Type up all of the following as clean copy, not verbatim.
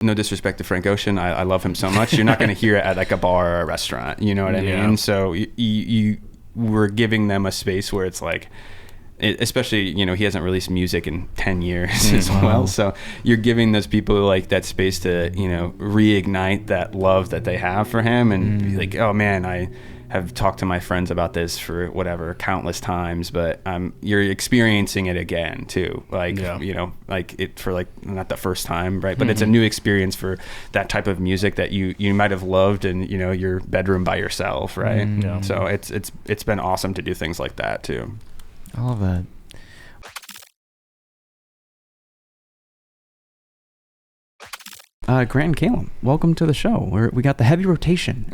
no disrespect to Frank Ocean, I love him so much. You're not going to hear it at like a bar or a restaurant. You know what I mean? So you we're giving them a space where it's like, especially, you know, he hasn't released music in 10 years as well. So you're giving those people like that space to, you know, reignite that love that they have for him and be like, oh man, I have talked to my friends about this for whatever countless times, but you're experiencing it again too. Like, you know, like it for like not the first time, right? But it's a new experience for that type of music that you might have loved in, you know, your bedroom by yourself, right? So it's been awesome to do things like that too. I love that. Grant and Kalium, welcome to the show. We got the heavy rotation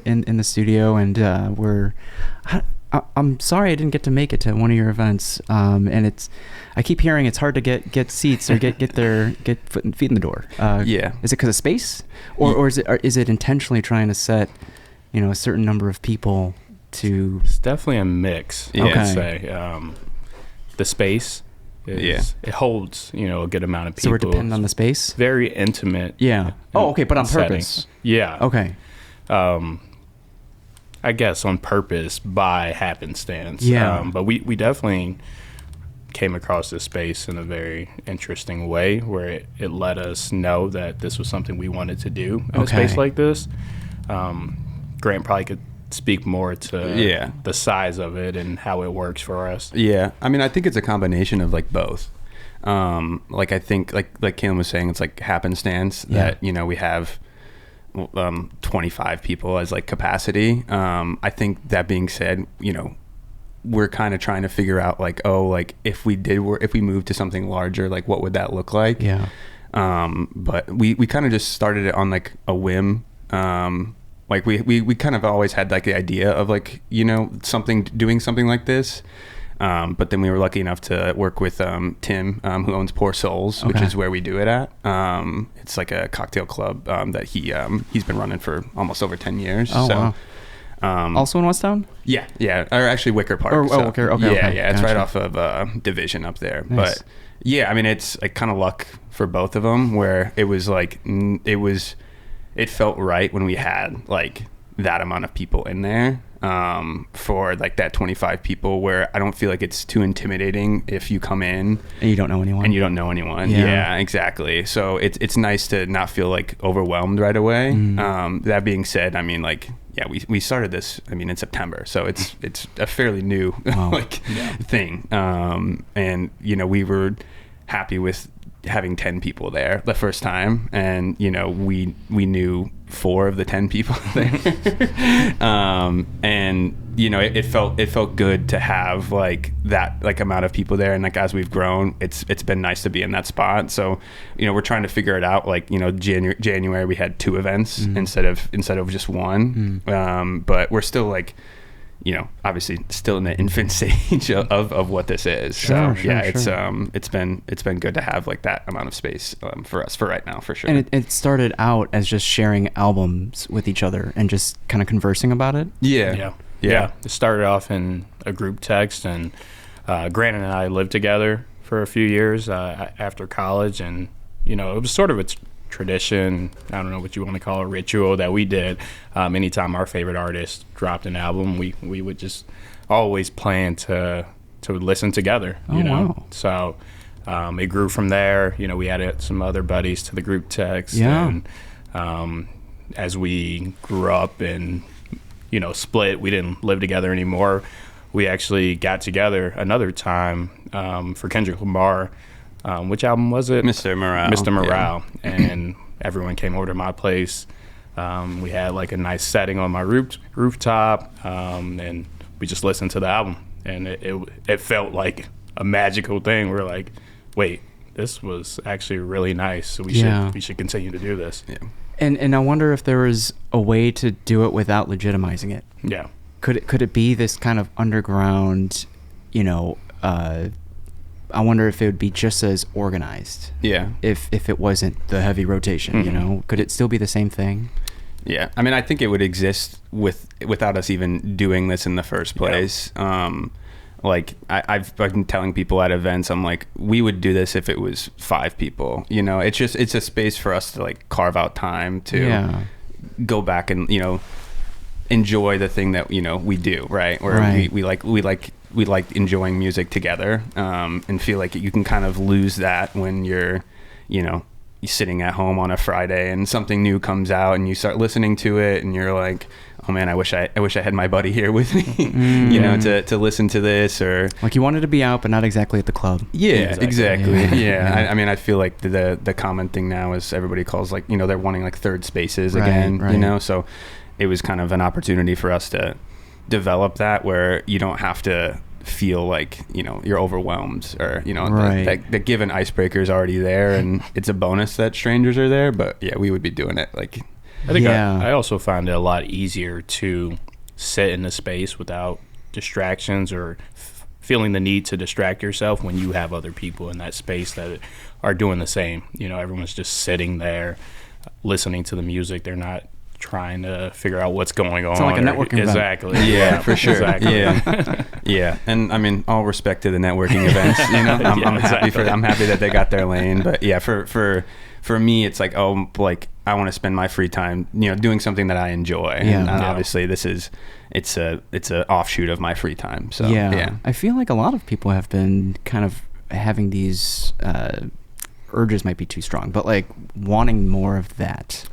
in the studio, and I'm sorry I didn't get to make it to one of your events. And I keep hearing it's hard to get seats or get feet in the door. Is it because of space, or is it intentionally trying to set, you know, a certain number of people to? It's definitely a mix. I'd say the space. It holds, you know, a good amount of people. So we're dependent on the space? Very intimate. Yeah. Oh, okay, but on purpose. Yeah. Okay. I guess on purpose by happenstance. Yeah. But we definitely came across this space in a very interesting way where it let us know that this was something we wanted to do in a space like this. Grant probably could speak more to the size of it and how it works for us. Yeah. I mean, I think it's a combination of like both. Like I think like Kalium was saying, it's like happenstance that, you know, we have 25 people as like capacity. I think that being said, you know, we're kind of trying to figure out like, if we moved to something larger, like what would that look like? Yeah. But we kind of just started it on like a whim. Like we kind of always had like the idea of like, you know, doing something like this. But then we were lucky enough to work with Tim, who owns Poor Souls, which is where we do it at. It's like a cocktail club that he's been running for almost over 10 years. Oh, wow. Also in Westtown? Yeah. Or actually Wicker Park. Wicker. Okay. Yeah. It's right off of Division up there. Nice. But yeah, I mean, it's like kind of luck for both of them where it was like, it felt right when we had like that amount of people in there for like that 25 people where I don't feel like it's too intimidating if you come in and you don't know anyone. Yeah, exactly. So it's nice to not feel like overwhelmed right away. That being said, I mean, like, yeah, we started this, I mean, in September, so it's a fairly new thing. And you know, we were happy with having 10 people there the first time, and you know, we knew 4 of the 10 people there. And you know, it felt good to have like that like amount of people there, and like as we've grown, it's been nice to be in that spot. So you know, we're trying to figure it out. Like, you know, January we had 2 events instead of just one. But we're still like, you know, obviously still in the infant stage of what this is. Sure. It's been good to have like that amount of space for us for right now, for sure. And it started out as just sharing albums with each other and just kind of conversing about it. Yeah. It started off in a group text, and Grant and I lived together for a few years after college, and you know, it was sort of a tradition, I don't know what you want to call it, ritual that we did. Anytime our favorite artist dropped an album, we would just always plan to listen together, you know. Wow. So it grew from there. You know, we added some other buddies to the group text. And as we grew up and, you know, split, we didn't live together anymore. We actually got together another time for Kendrick Lamar. Which album was it? Mr. Morale. Mr. Morale. Yeah. And everyone came over to my place. We had like a nice setting on my rooftop, and we just listened to the album. And it felt like a magical thing. We're like, wait, this was actually really nice. So we should continue to do this. Yeah. And I wonder if there was a way to do it without legitimizing it. Yeah. Could it be this kind of underground, you know, I wonder if it would be just as organized. Yeah. If it wasn't the heavy rotation, you know, could it still be the same thing? Yeah. I mean, I think it would exist without us even doing this in the first place. like I've been telling people at events, I'm like, we would do this if it was 5 people. You know, it's a space for us to like carve out time to go back and, you know, enjoy the thing that, you know, we do, right? Where we like enjoying music together, and feel like you can kind of lose that when you're, you know, sitting at home on a Friday and something new comes out and you start listening to it and you're like, oh man, I wish I had my buddy here with me, you know, to listen to this, or like you wanted to be out but not exactly at the club. Yeah, exactly. Yeah. I mean, I feel like the common thing now is everybody calls, like, you know, they're wanting like third spaces again, you know, so it was kind of an opportunity for us to develop that where you don't have to feel like, you know, you're overwhelmed, or, you know, the given icebreaker is already there, and it's a bonus that strangers are there. But yeah, we would be doing it like, I think I also find it a lot easier to sit in a space without distractions or feeling the need to distract yourself when you have other people in that space that are doing the same. You know, everyone's just sitting there listening to the music. They're not trying to figure out what's going on. It's like a networking event. Exactly. Yeah, for sure. Exactly. Yeah. And I mean, all respect to the networking events, you know, I'm happy that they got their lane. But yeah, for me, it's like, oh, like I want to spend my free time, you know, doing something that I enjoy. And obviously it's a offshoot of my free time. So yeah. I feel like a lot of people have been kind of having these, urges might be too strong, but like wanting more of that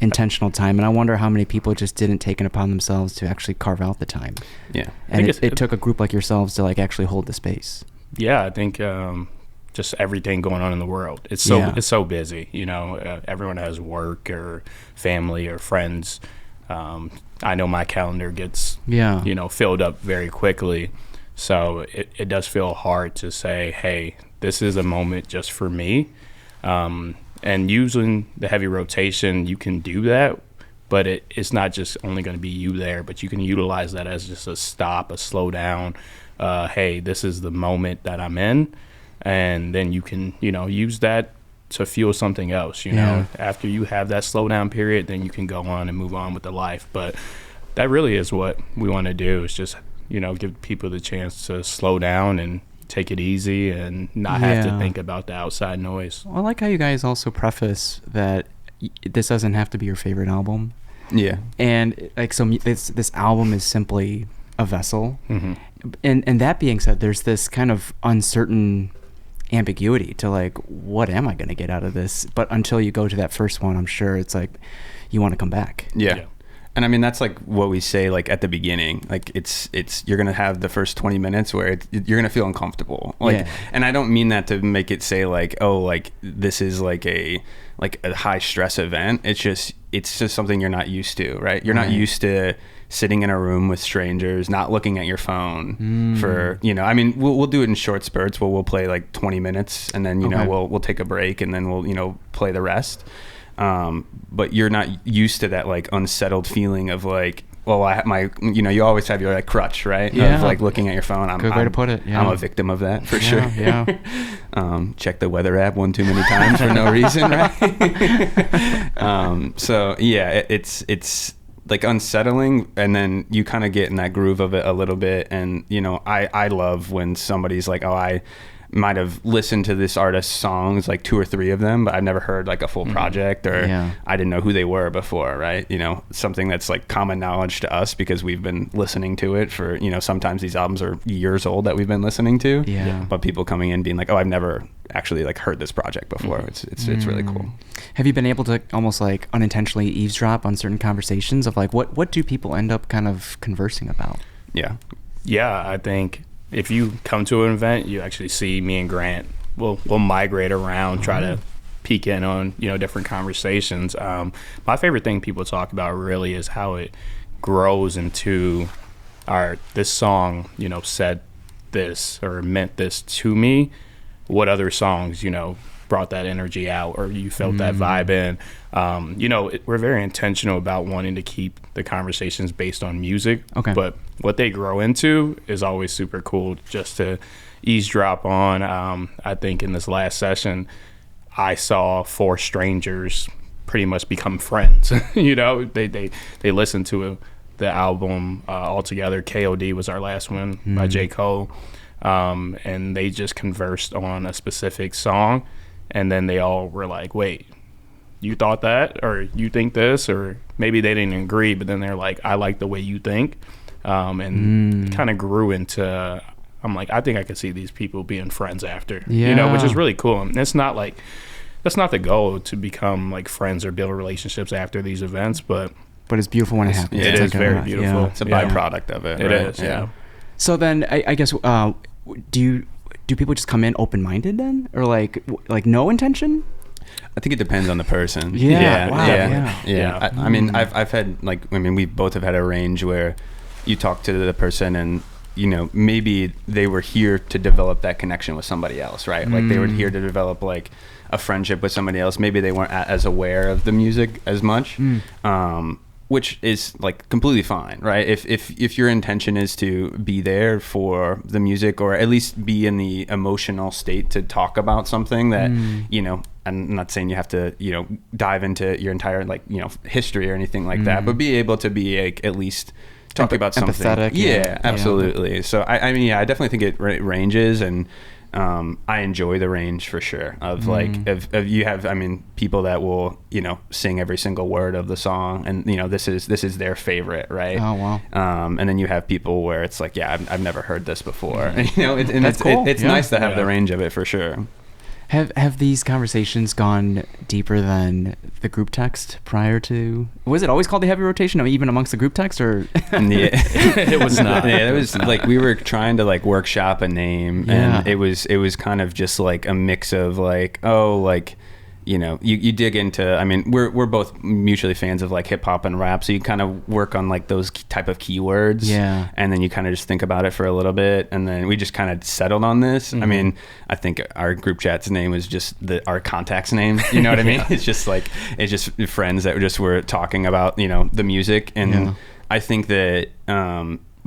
intentional time. And I wonder how many people just didn't take it upon themselves to actually carve out the time. Yeah. And it took a group like yourselves to like actually hold the space. Yeah. I think, just everything going on in the world. It's so busy, you know, everyone has work or family or friends. I know my calendar gets, you know, filled up very quickly. So it does feel hard to say, hey, this is a moment just for me. And using the heavy rotation, you can do that, but it's not just only going to be you there, but you can utilize that as just a stop, a slow down. Hey, this is the moment that I'm in. And then you can, you know, use that to fuel something else, you know. After you have that slow down period, then you can go on and move on with the life. But that really is what we want to do, is just, you know, give people the chance to slow down and take it easy and not have to think about the outside noise. Well, I like how you guys also preface that this doesn't have to be your favorite album. Yeah. And like, so this album is simply a vessel. Mm-hmm. And that being said, there's this kind of uncertain ambiguity to like, what am I going to get out of this? But until you go to that first one, I'm sure it's like you want to come back. Yeah. And I mean, that's like what we say, like at the beginning, like it's you're going to have the first 20 minutes where you're going to feel uncomfortable. Like, and I don't mean that to make it say like, oh, like this is like a high stress event. It's just something you're not used to, right? You're not used to sitting in a room with strangers, not looking at your phone for, you know, I mean, we'll do it in short spurts where we'll play like 20 minutes and then, you know, we'll take a break and then we'll, you know, play the rest. But you're not used to that like unsettled feeling of like, well, you know, you always have your like crutch, right? Yeah. Of like looking at your phone. Good way to put it. Yeah. I'm a victim of that for sure. Yeah. Check the weather app one too many times for no reason, right? So yeah, it's like unsettling, and then you kind of get in that groove of it a little bit. And, you know, I love when somebody's like, oh, I might have listened to this artist's songs, like 2 or 3 of them, but I've never heard like a full project, or I didn't know who they were before, right? You know, something that's like common knowledge to us because we've been listening to it for, you know, sometimes these albums are years old that we've been listening to, but people coming in being like, oh, I've never actually like heard this project before. It's really cool. Have you been able to almost like unintentionally eavesdrop on certain conversations of like, what do people end up kind of conversing about? Yeah, I think if you come to an event, you actually see me and Grant. We'll migrate around, try to peek in on, you know, different conversations. My favorite thing people talk about really is how it grows into, this song, you know, said this or meant this to me. What other songs, you know, brought that energy out, or you felt that vibe in? You know, we're very intentional about wanting to keep the conversations based on music. Okay. But what they grow into is always super cool just to eavesdrop on. I think in this last session, I saw 4 strangers pretty much become friends. You know, they listened to the album altogether. KOD was our last one by J. Cole. And they just conversed on a specific song, and then they all were like, wait, you thought that, or you think this, or maybe they didn't agree, but then they're like, I like the way you think. And kind of grew into, I'm like, I think I could see these people being friends after, you know, which is really cool. And it's not like, that's not the goal, to become like friends or build relationships after these events, but it's beautiful when it happens. It is very beautiful. Yeah. It's a byproduct of it. It is, yeah. So then I guess, do people just come in open-minded then, or like no intention? I think it depends on the person. Yeah. I mean, I've had we both have had a range where you talk to the person and, you know, maybe they were here to develop that connection with somebody else, right? Like they were here to develop like a friendship with somebody else. Maybe they weren't as aware of the music as much, which is like completely fine, right? If your intention is to be there for the music, or at least be in the emotional state to talk about something that, you know, I'm not saying you have to, you know, dive into your entire like, you know, history or anything like that, but be able to be like, at least talking about something. Empathetic. Yeah, absolutely. So I mean, I definitely think it ranges, and I enjoy the range for sure of like, if you have, I mean, people that will, you know, sing every single word of the song, and, you know, this is their favorite, right? Oh, wow. And then you have people where it's like, yeah, I've never heard this before. And, you know, it's cool. it's nice to have the range of it for sure. Have these conversations gone deeper than the group text prior to? Was it always called the heavy rotation, even amongst the group text, or? Yeah. It was not. Yeah, it was like we were trying to like workshop a name, and it was kind of just like a mix of like, oh, like, you know, you dig into, I mean, we're both mutually fans of like hip hop and rap, so you kind of work on like those type of keywords, and then you kind of just think about it for a little bit, and then we just kind of settled on this. I mean, I think our group chat's name was just our contact's name, you know what I mean? It's just friends that just were talking about, you know, the music, and I think that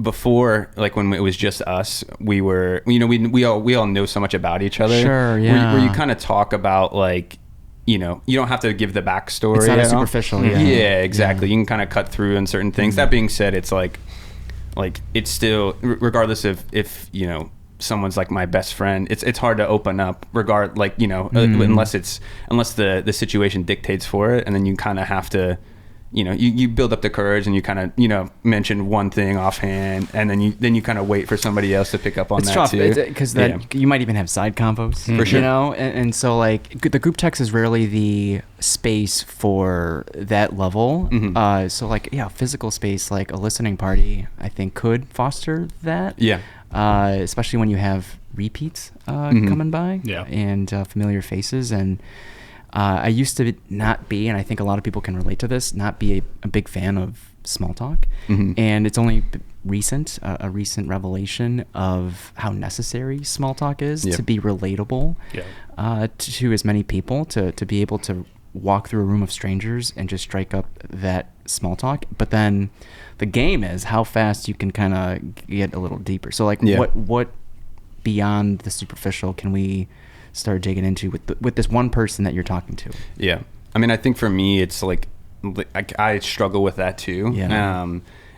before, like when it was just us, we were, you know, we all know so much about each other, where you kind of talk about like, you know, you don't have to give the backstory. It's not as superficial. Yeah, exactly. You can kind of cut through on certain things. That being said, it's like it's still, regardless of if, you know, someone's like my best friend, it's hard to open up unless the situation dictates for it, and then you kind of have to, you know, you build up the courage, and you kind of, you know, mention one thing offhand, and then you kind of wait for somebody else to pick up on that too. Because then you might even have side combos, for sure. You know, and so like the group text is rarely the space for that level. So like, physical space, like a listening party, I think could foster that. Yeah. Especially when you have repeats coming by, and familiar faces. And I used to not be, and I think a lot of people can relate to this, not be a big fan of small talk. And it's only recent, a recent revelation of how necessary small talk is to be relatable to as many people, to be able to walk through a room of strangers and just strike up that small talk. But then the game is how fast you can kind of get a little deeper. So like what beyond the superficial can we start digging into with this one person that you're talking to? Yeah. I mean, I think for me, it's like I struggle with that too.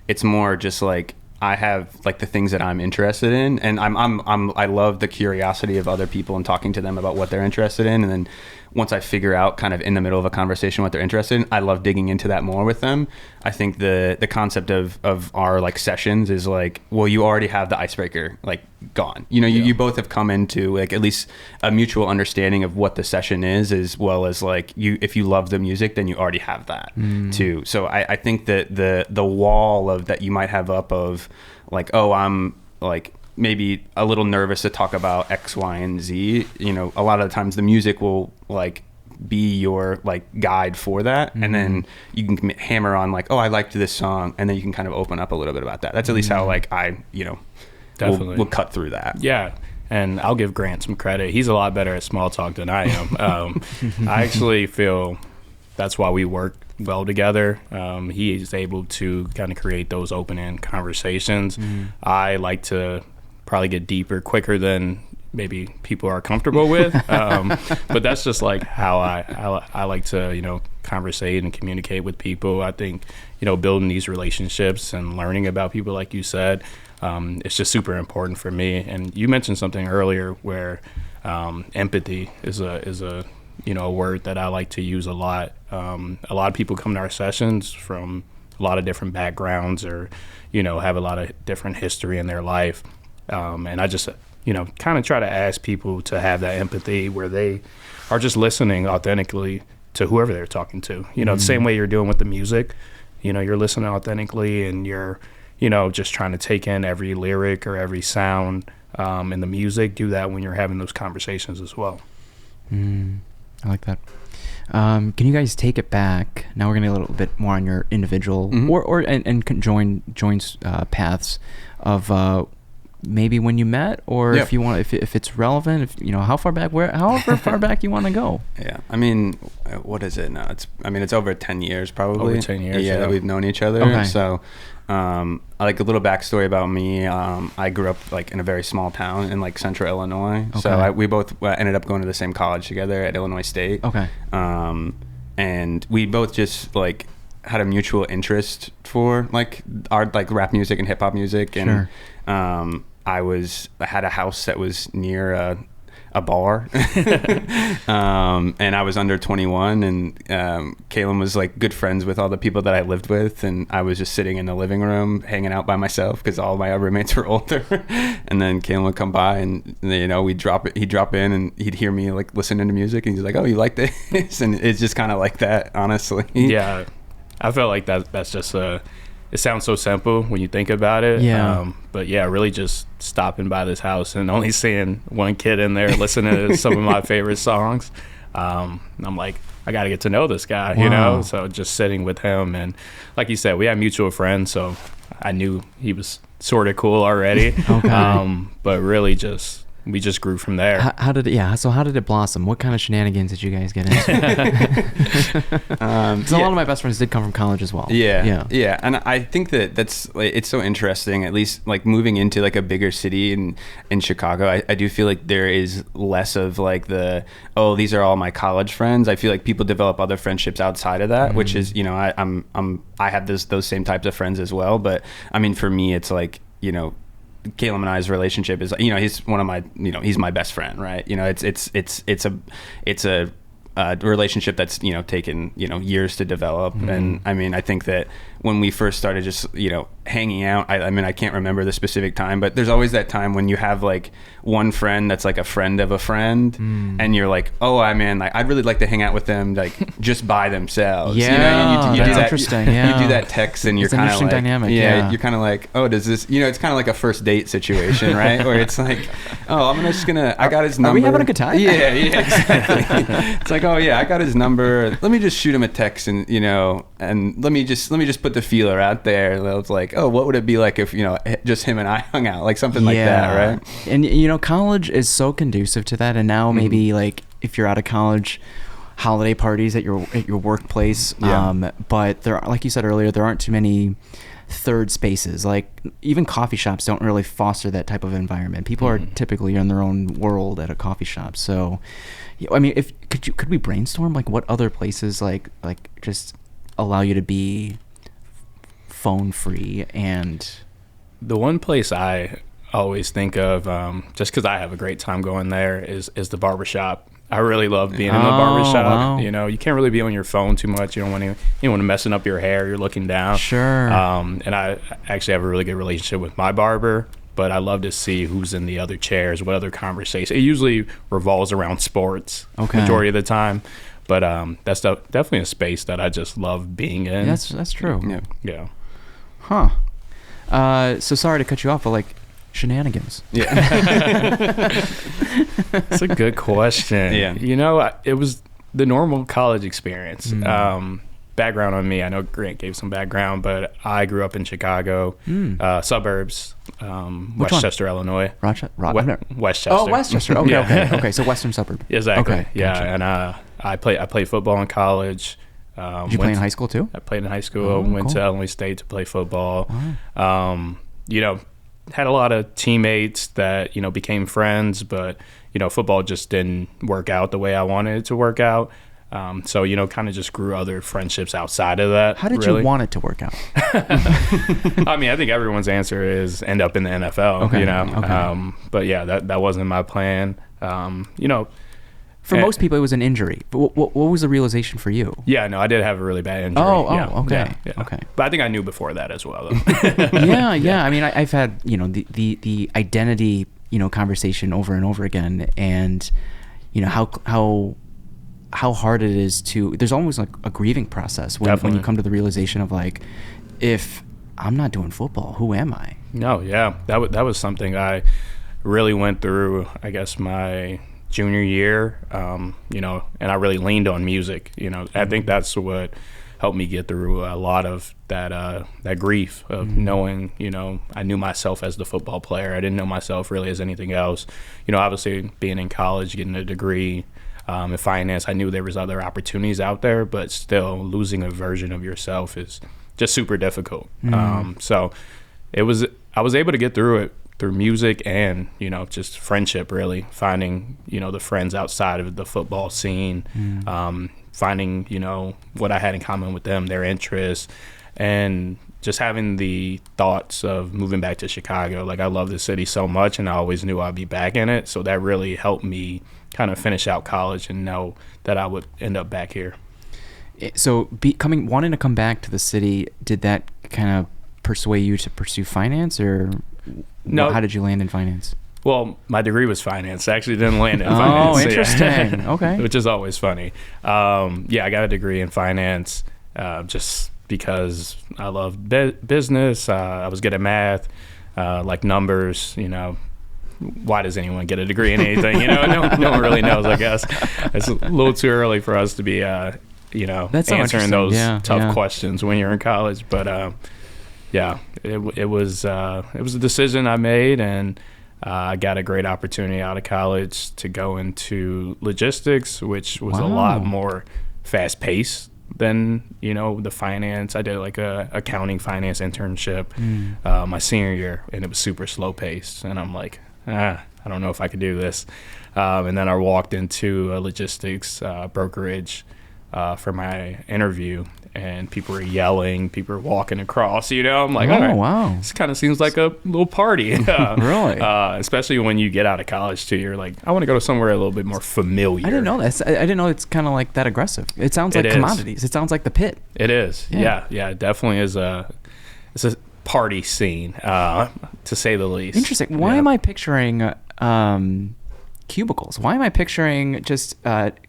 It's more just like I have like the things that I'm interested in, and I love the curiosity of other people and talking to them about what they're interested in. And then once I figure out kind of in the middle of a conversation what they're interested in, I love digging into that more with them. I think the concept of our like sessions is like, well, you already have the icebreaker like gone. You know, you both have come into like at least a mutual understanding of what the session is, as well as like if you love the music, then you already have that too. So I think that the wall of that you might have up of like, oh, I'm like maybe a little nervous to talk about X, Y, and Z. You know, a lot of the times the music will like be your like guide for that, and then you can hammer on like, oh, I liked this song, and then you can kind of open up a little bit about that. That's at least how like I, you know, definitely will cut through that. Yeah. And I'll give Grant some credit. He's a lot better at small talk than I am. I actually feel that's why we work well together. He is able to kind of create those open-end conversations. I like to probably get deeper quicker than maybe people are comfortable with. But that's just like how I like to, conversate and communicate with people. I think, building these relationships and learning about people, like you said, it's just super important for me. And you mentioned something earlier where empathy is a word that I like to use a lot. A lot of people come to our sessions from a lot of different backgrounds or, have a lot of different history in their life. And I just, kind of try to ask people to have that empathy where they are just listening authentically to whoever they're talking to. The same way you're doing with the music, you're listening authentically and you're, just trying to take in every lyric or every sound in the music. Do that when you're having those conversations as well. I like that. Can you guys take it back? Now we're gonna get a little bit more on your individual and join paths of maybe when you met, or if you want, if it's relevant, how far back, however far back you want to go. Yeah, I mean, what is it now? It's over 10 years probably. Over 10 years. Yeah, that we've known each other. Okay. So, like a little backstory about me. I grew up like in a very small town in like central Illinois. Okay. So we both ended up going to the same college together at Illinois State. Okay. And we both just like had a mutual interest for like art, like rap music and hip hop music. And I had a house that was near a bar, and I was under 21, and Kalium was like good friends with all the people that I lived with, and I was just sitting in the living room hanging out by myself because all my roommates were older. And then Kalium would come by, and he'd drop in and he'd hear me like listening to music, and he's like, "Oh, you like this?" And it's just kind of like that, honestly. Yeah, I felt like that's just it sounds so simple when you think about it. Yeah. But yeah, really just stopping by this house and only seeing one kid in there listening to some of my favorite songs. I'm like, I got to get to know this guy, Wow. So just sitting with him. And like you said, we had mutual friends, so I knew he was sort of cool already. Okay. But really we just grew from there. How did it blossom? What kind of shenanigans did you guys get into? Because a lot of my best friends did come from college as well. Yeah. And I think that's like, it's so interesting, at least like moving into like a bigger city in Chicago. I do feel like there is less of like these are all my college friends. I feel like people develop other friendships outside of that, which is, I have those same types of friends as well. But I mean, for me, it's like, Kalium and I's relationship is, he's one of my, he's my best friend, right? It's a relationship that's, taken, years to develop. And I mean, I think that when we first started just, hanging out, I mean, I can't remember the specific time, but there's always that time when you have like one friend that's like a friend of a friend, and you're like, oh, I mean, like, I'd really like to hang out with them, like just by themselves. Yeah, you do that, interesting. You do that text, and you're kind of like, dynamic. You're kind of like, oh, does this, it's kind of like a first date situation, right? Where it's like, oh, I got his number. Are we having a good time? Yeah, exactly. It's like, oh yeah, I got his number. Let me just shoot him a text, and and let me just put the feeler out there. It's like, oh, what would it be like if just him and I hung out, like something like that, right? And college is so conducive to that. And now maybe like if you're out of college, holiday parties at your workplace. But there, like you said earlier, there aren't too many third spaces. Like even coffee shops don't really foster that type of environment. People are typically in their own world at a coffee shop. So, I mean, could we brainstorm like what other places like just allow you to be phone free? And the one place I always think of, just because I have a great time going there, is the barbershop. I really love being in the barbershop. Wow. You can't really be on your phone too much. You don't want to messing up your hair. You're looking down. Sure. And I actually have a really good relationship with my barber, but I love to see who's in the other chairs, what other conversation. It usually revolves around sports majority of the time. But that's definitely a space that I just love being in. That's true. Yeah. Huh. So sorry to cut you off, but like shenanigans. Yeah. That's a good question. Yeah. It was the normal college experience. Background on me, I know Grant gave some background, but I grew up in Chicago, suburbs, Westchester, Illinois. Westchester. Oh, Westchester. Okay, okay. So western suburb. Exactly. Okay, Yeah, gotcha. and I played football in college. Did you play in high school too? I played in high school. Went cool. to Illinois State to play football. Wow. had a lot of teammates that, became friends, but, football just didn't work out the way I wanted it to work out. So, kind of just grew other friendships outside of that. How did you want it to work out? I mean, I think everyone's answer is end up in the NFL, Okay. But yeah, that wasn't my plan. For most people, it was an injury. But what was the realization for you? Yeah, no, I did have a really bad injury. Okay. Yeah. Okay. But I think I knew before that as well, though. Yeah. I mean, I've had, the identity, conversation over and over again, and, how hard it is to, there's almost like a grieving process when you come to the realization of like, if I'm not doing football, who am I? No, yeah. That was something I really went through, I guess, my junior year, and I really leaned on music. I think that's what helped me get through a lot of that grief of knowing, I knew myself as the football player. I didn't know myself really as anything else. Obviously being in college, getting a degree in finance, I knew there was other opportunities out there, but still losing a version of yourself is just super difficult. So I was able to get through it through music and, just friendship, really finding, the friends outside of the football scene, finding, what I had in common with them, their interests, and just having the thoughts of moving back to Chicago. Like, I love the city so much, and I always knew I'd be back in it. So that really helped me kind of finish out college and know that I would end up back here. So wanting to come back to the city, did that kind of persuade you to pursue finance, or no? How did you land in finance? Well, my degree was finance. I actually didn't land in finance. Oh, interesting. Yeah. Okay. Which is always funny. I got a degree in finance just because I loved business. I was good at math, like numbers, Why does anyone get a degree in anything? No one really knows, I guess. It's a little too early for us to be, That's answering those tough yeah. questions when you're in college. But, it was a decision I made, and I got a great opportunity out of college to go into logistics, which was a lot more fast-paced than, the finance. I did like a accounting finance internship my senior year, and it was super slow-paced. And I'm like, I don't know if I could do this. And then I walked into a logistics brokerage for my interview, and people were yelling, people were walking across, I'm like, all right, wow, this kind of seems like a little party. Really? Especially when you get out of college too, you're like, I want to go to somewhere a little bit more familiar. I didn't know that. I didn't know it's kind of like that aggressive. It sounds like commodities. It sounds like the pit. It is. Yeah. It definitely is it's a party scene, to say the least. Interesting. Why am I picturing cubicles? Why am I picturing just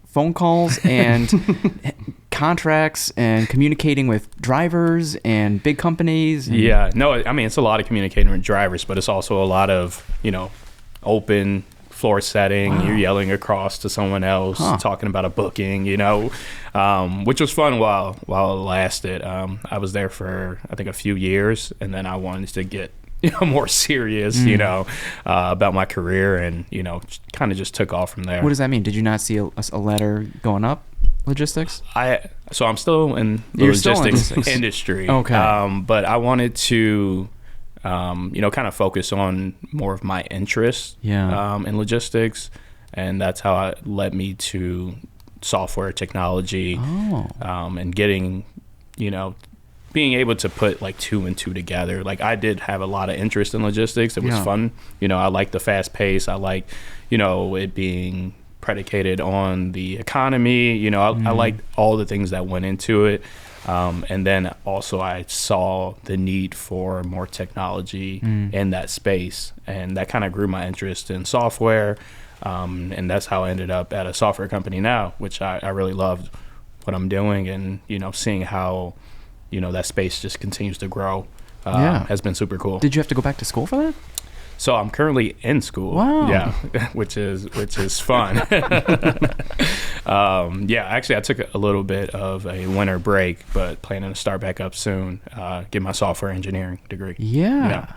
phone calls and contracts and communicating with drivers and big companies? Yeah. No, I mean, it's a lot of communicating with drivers, but it's also a lot of, open floor setting. Wow. You're yelling across to someone else, talking about a booking, which was fun while it lasted. I was there for, I think, a few years, and then I wanted to get more serious, about my career, and, kind of just took off from there. What does that mean? Did you not see a ladder going up logistics? So I'm still in the logistics industry. Okay. But I wanted to, kind of focus on more of my interests in logistics, and that's how it led me to software technology, and getting, being able to put like 2 and 2 together. Like, I did have a lot of interest in logistics. It was fun. I like the fast pace. I like, it being predicated on the economy. I liked all the things that went into it. And then also I saw the need for more technology in that space. And that kind of grew my interest in software. And that's how I ended up at a software company now, which I really loved what I'm doing. And, seeing how, that space just continues to grow has been super cool. Did you have to go back to school for that? So I'm currently in school. Wow. Yeah, which is fun. Actually, I took a little bit of a winter break, but planning to start back up soon, get my software engineering degree. Yeah.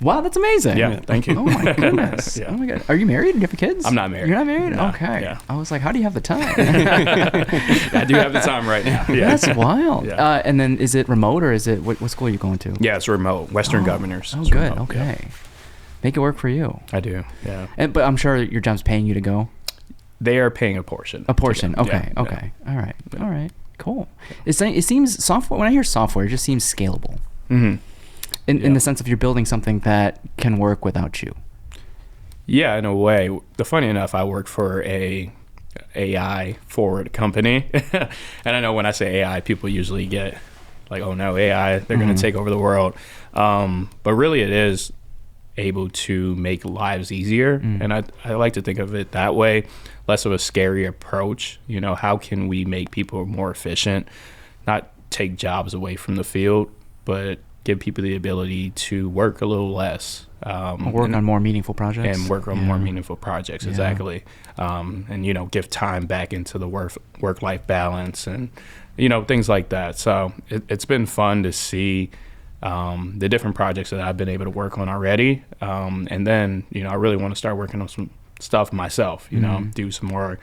Wow, that's amazing. Yeah, thank you. Oh my goodness. Yeah. Oh my god. Are you married? Do you have kids? I'm not married. You're not married? No. Okay. Yeah. I was like, how do you have the time? I do have the time right now. Yeah. That's wild. Yeah. And then is it remote, or is it what school are you going to? Yeah, it's remote. Western Governors. Oh, good. Remote. Okay. Yeah. Make it work for you. I do. Yeah. But I'm sure your job's paying you to go. They are paying a portion. Okay. Yeah. Okay. All right. All right. Cool. It seems software. When I hear software, it just seems scalable. Mm-hmm. In the sense of you're building something that can work without you. Yeah, in a way. Funny enough, I work for a AI forward company, and I know when I say AI, people usually get like, "Oh no, AI! They're going to take over the world." But really, it is able to make lives easier, and I like to think of it that way. Less of a scary approach. You know, how can we make people more efficient? Not take jobs away from the field, but give people the ability to work a little less. Work on more meaningful projects. And work on more meaningful projects, exactly. And, you know, give time back into the work-life balance and, you know, things like that. So it's been fun to see the different projects that I've been able to work on already. And then, you know, I really want to start working on some stuff myself, you know, do some more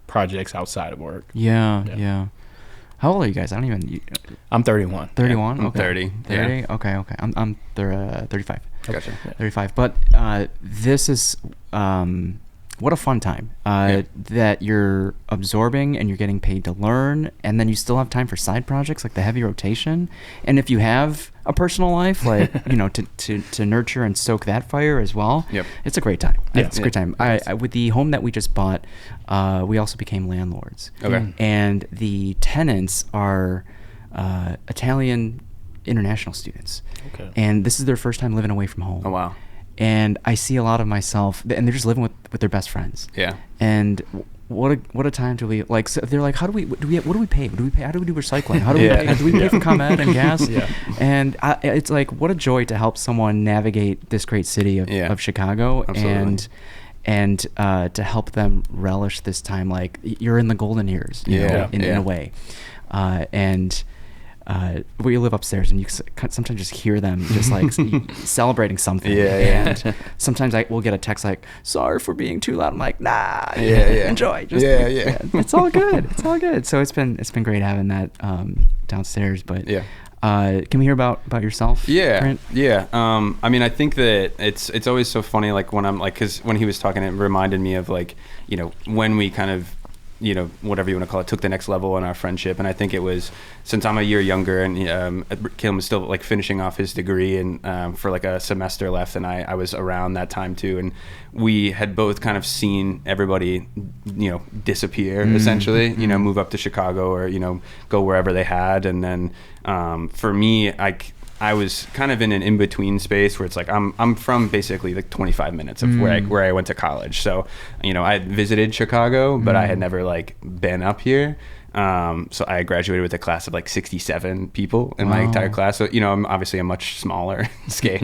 projects outside of work. Yeah. How old are you guys? I don't even. I'm 31. 31. I'm Okay. 30. 30. Yeah. Okay. I'm 35. Gotcha. 35. But this is what a fun time that you're absorbing and you're getting paid to learn, and then you still have time for side projects like the heavy rotation. And if you have a personal life, like you know, to nurture and stoke that fire as well, it's a great time. Yeah. It's a great time. I with the home that we just bought, we also became landlords. Okay. And the tenants are Italian international students. Okay. And this is their first time living away from home. Oh wow. And I see a lot of myself, and they're just living with their best friends. Yeah. And what a time to be like. So they're like, what do we pay? How do we do recycling? How do we pay? Do we pay for ComEd and gas? Yeah. And it's like, what a joy to help someone navigate this great city of Chicago. Absolutely. And to help them relish this time, like you're in the golden years, you know, in a way. We live upstairs, and you sometimes just hear them just like celebrating something. And sometimes I will get a text like, "Sorry for being too loud." I'm like, "Nah, enjoy." Just, it's all good. It's all good. So it's been great having that downstairs. But can we hear about yourself? Grant? I mean, I think that it's always so funny, like when I'm like, because when he was talking, it reminded me of like, you know, when we kind of, you know, whatever you want to call it, took the next level in our friendship. And I think it was, since I'm a year younger, and Kalium was still like finishing off his degree, and for like a semester left, and I was around that time too, and we had both kind of seen everybody, you know, disappear essentially, you know, move up to Chicago or, you know, go wherever they had. And then for me, I was kind of in an in-between space where it's like I'm from basically like 25 minutes of where I went to college. So, you know, I had visited Chicago, but I had never like been up here. So I graduated with a class of like 67 people in my entire class. So, you know, I'm obviously a much smaller scale.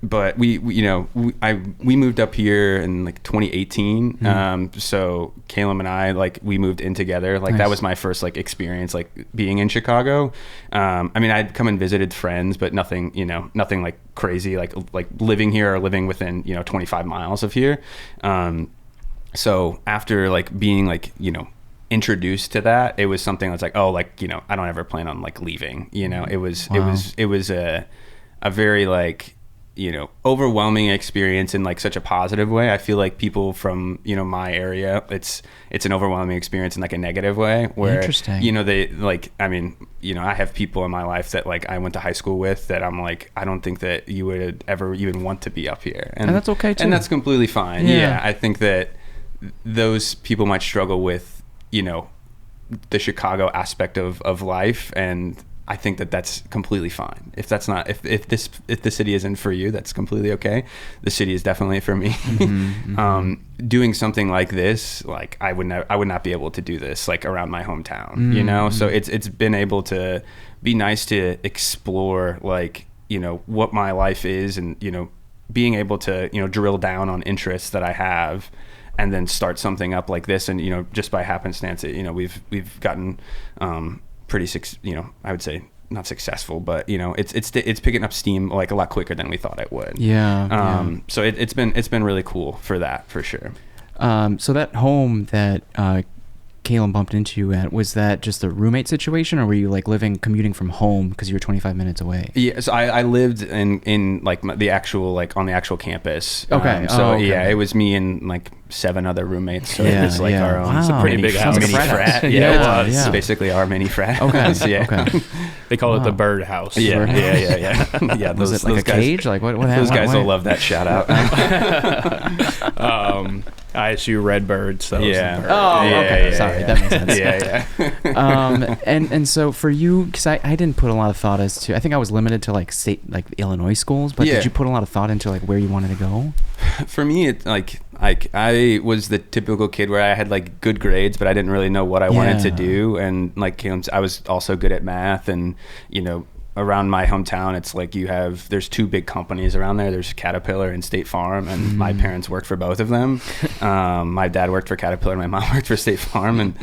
But we moved up here in like 2018. So Kalium and I, like, we moved in together. Like, that was my first like experience, like being in Chicago. I mean, I'd come and visited friends, but nothing like crazy, like living here or living within, 25 miles of here. So after like being like, introduced to that, it was something that's like, oh, like, I don't ever plan on like leaving, it was a very like, overwhelming experience in like such a positive way. I feel like people from, my area, it's an overwhelming experience in like a negative way where, Interesting. They like, I mean, I have people in my life that like I went to high school with that I'm like, I don't think that you would ever even want to be up here. And that's okay too. And that's completely fine. Yeah. I think that those people might struggle with, the Chicago aspect of life, and I think that that's completely fine. If that's not, if the city isn't for you, that's completely okay. The city is definitely for me. Doing something like this, like I would not be able to do this like around my hometown, So it's been able to be nice to explore like, what my life is, and, being able to, drill down on interests that I have, and then start something up like this. And, just by happenstance, we've gotten, pretty, I would say not successful, but it's picking up steam like a lot quicker than we thought it would. So it's been really cool for that, for sure. So that home that Kalium Kalium bumped into you at, was that just a roommate situation, or were you like commuting from home because you were 25 minutes away? Yeah, so I lived in like the actual, like on the actual campus. Okay. So yeah, it was me and like 7 other roommates. So it was like our own. Wow. It's a pretty big house. Mini frat. Yeah, It's basically our mini frat. Okay. Yeah. Okay. They call it the bird house. Yeah. Bird Yeah. Yeah. Was it like a guys, cage? Like what happened? Those guys will love that shout out. ISU Redbird. So yeah. Oh, yeah, okay. Yeah, Sorry, yeah. that makes sense. Yeah. And so for you, because I didn't put a lot of thought as to, I think I was limited to like state, like Illinois schools, but did you put a lot of thought into like where you wanted to go? For me, it like I was the typical kid where I had like good grades, but I didn't really know what I wanted to do. And like I was also good at math, and around my hometown, it's like there's 2 big companies around there. There's Caterpillar and State Farm, and my parents worked for both of them. My dad worked for Caterpillar, my mom worked for State Farm, and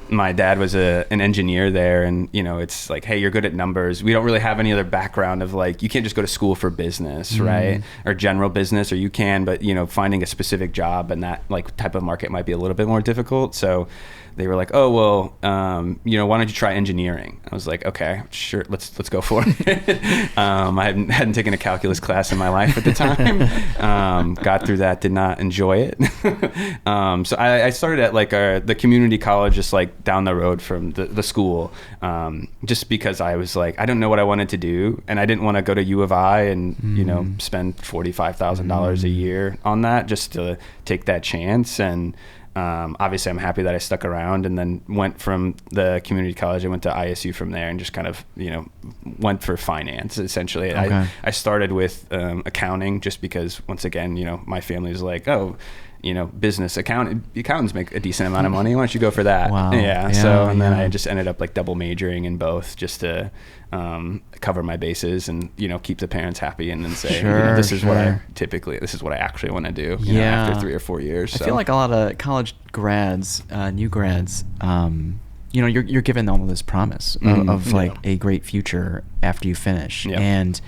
my dad was an engineer there. And it's like, hey, you're good at numbers. We don't really have any other background of like, you can't just go to school for business, right? Or general business, or you can, but finding a specific job and that like type of market might be a little bit more difficult. So they were like, oh, well, why don't you try engineering? I was like, okay, sure, let's go for it. I hadn't taken a calculus class in my life at the time. Got through that, did not enjoy it. So I started at like the community college just like down the road from the school, just because I was like, I don't know what I wanted to do, and I didn't want to go to U of I and spend $45,000 a year on that just to take that chance. And obviously I'm happy that I stuck around, and then went from the community college. I went to ISU from there and just kind of, went for finance essentially. Okay. I started with accounting just because, once again, my family was like, oh, business accountants make a decent amount of money. Why don't you go for that? Wow. Yeah. So, and then I just ended up like double majoring in both just to cover my bases and, keep the parents happy, and then say, this is what I actually want to do after 3 or 4 years. I feel like a lot of college grads, new grads, you're given all of this promise of like a great future after you finish. Yeah. And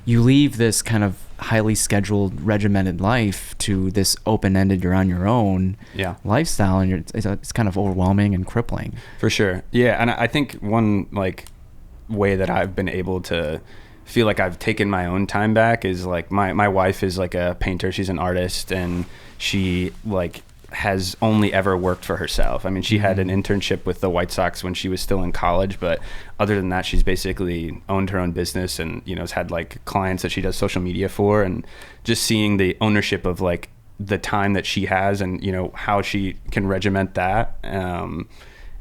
you leave this kind of highly scheduled, regimented life to this open-ended, you're on your own lifestyle, and it's kind of overwhelming and crippling. For sure. Yeah. And I think one like way that I've been able to feel like I've taken my own time back is like my wife is like a painter. She's an artist, and she like has only ever worked for herself. I mean, she had an internship with the White Sox when she was still in college, but other than that, she's basically owned her own business, and has had like clients that she does social media for. And just seeing the ownership of like the time that she has, and how she can regiment that,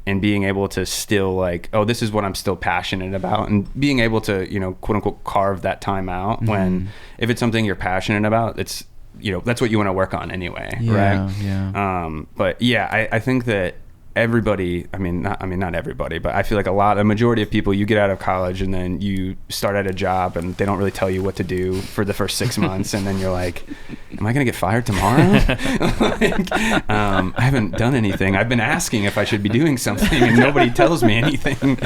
and being able to still like, oh, this is what I'm still passionate about, and being able to quote unquote carve that time out when, if it's something you're passionate about, it's that's what you want to work on anyway, right? Yeah. But yeah, I think that everybody, not everybody, but I feel like a majority of people, you get out of college and then you start at a job and they don't really tell you what to do for the first 6 months, and then you're like, am I gonna get fired tomorrow? I haven't done anything. I've been asking if I should be doing something and nobody tells me anything.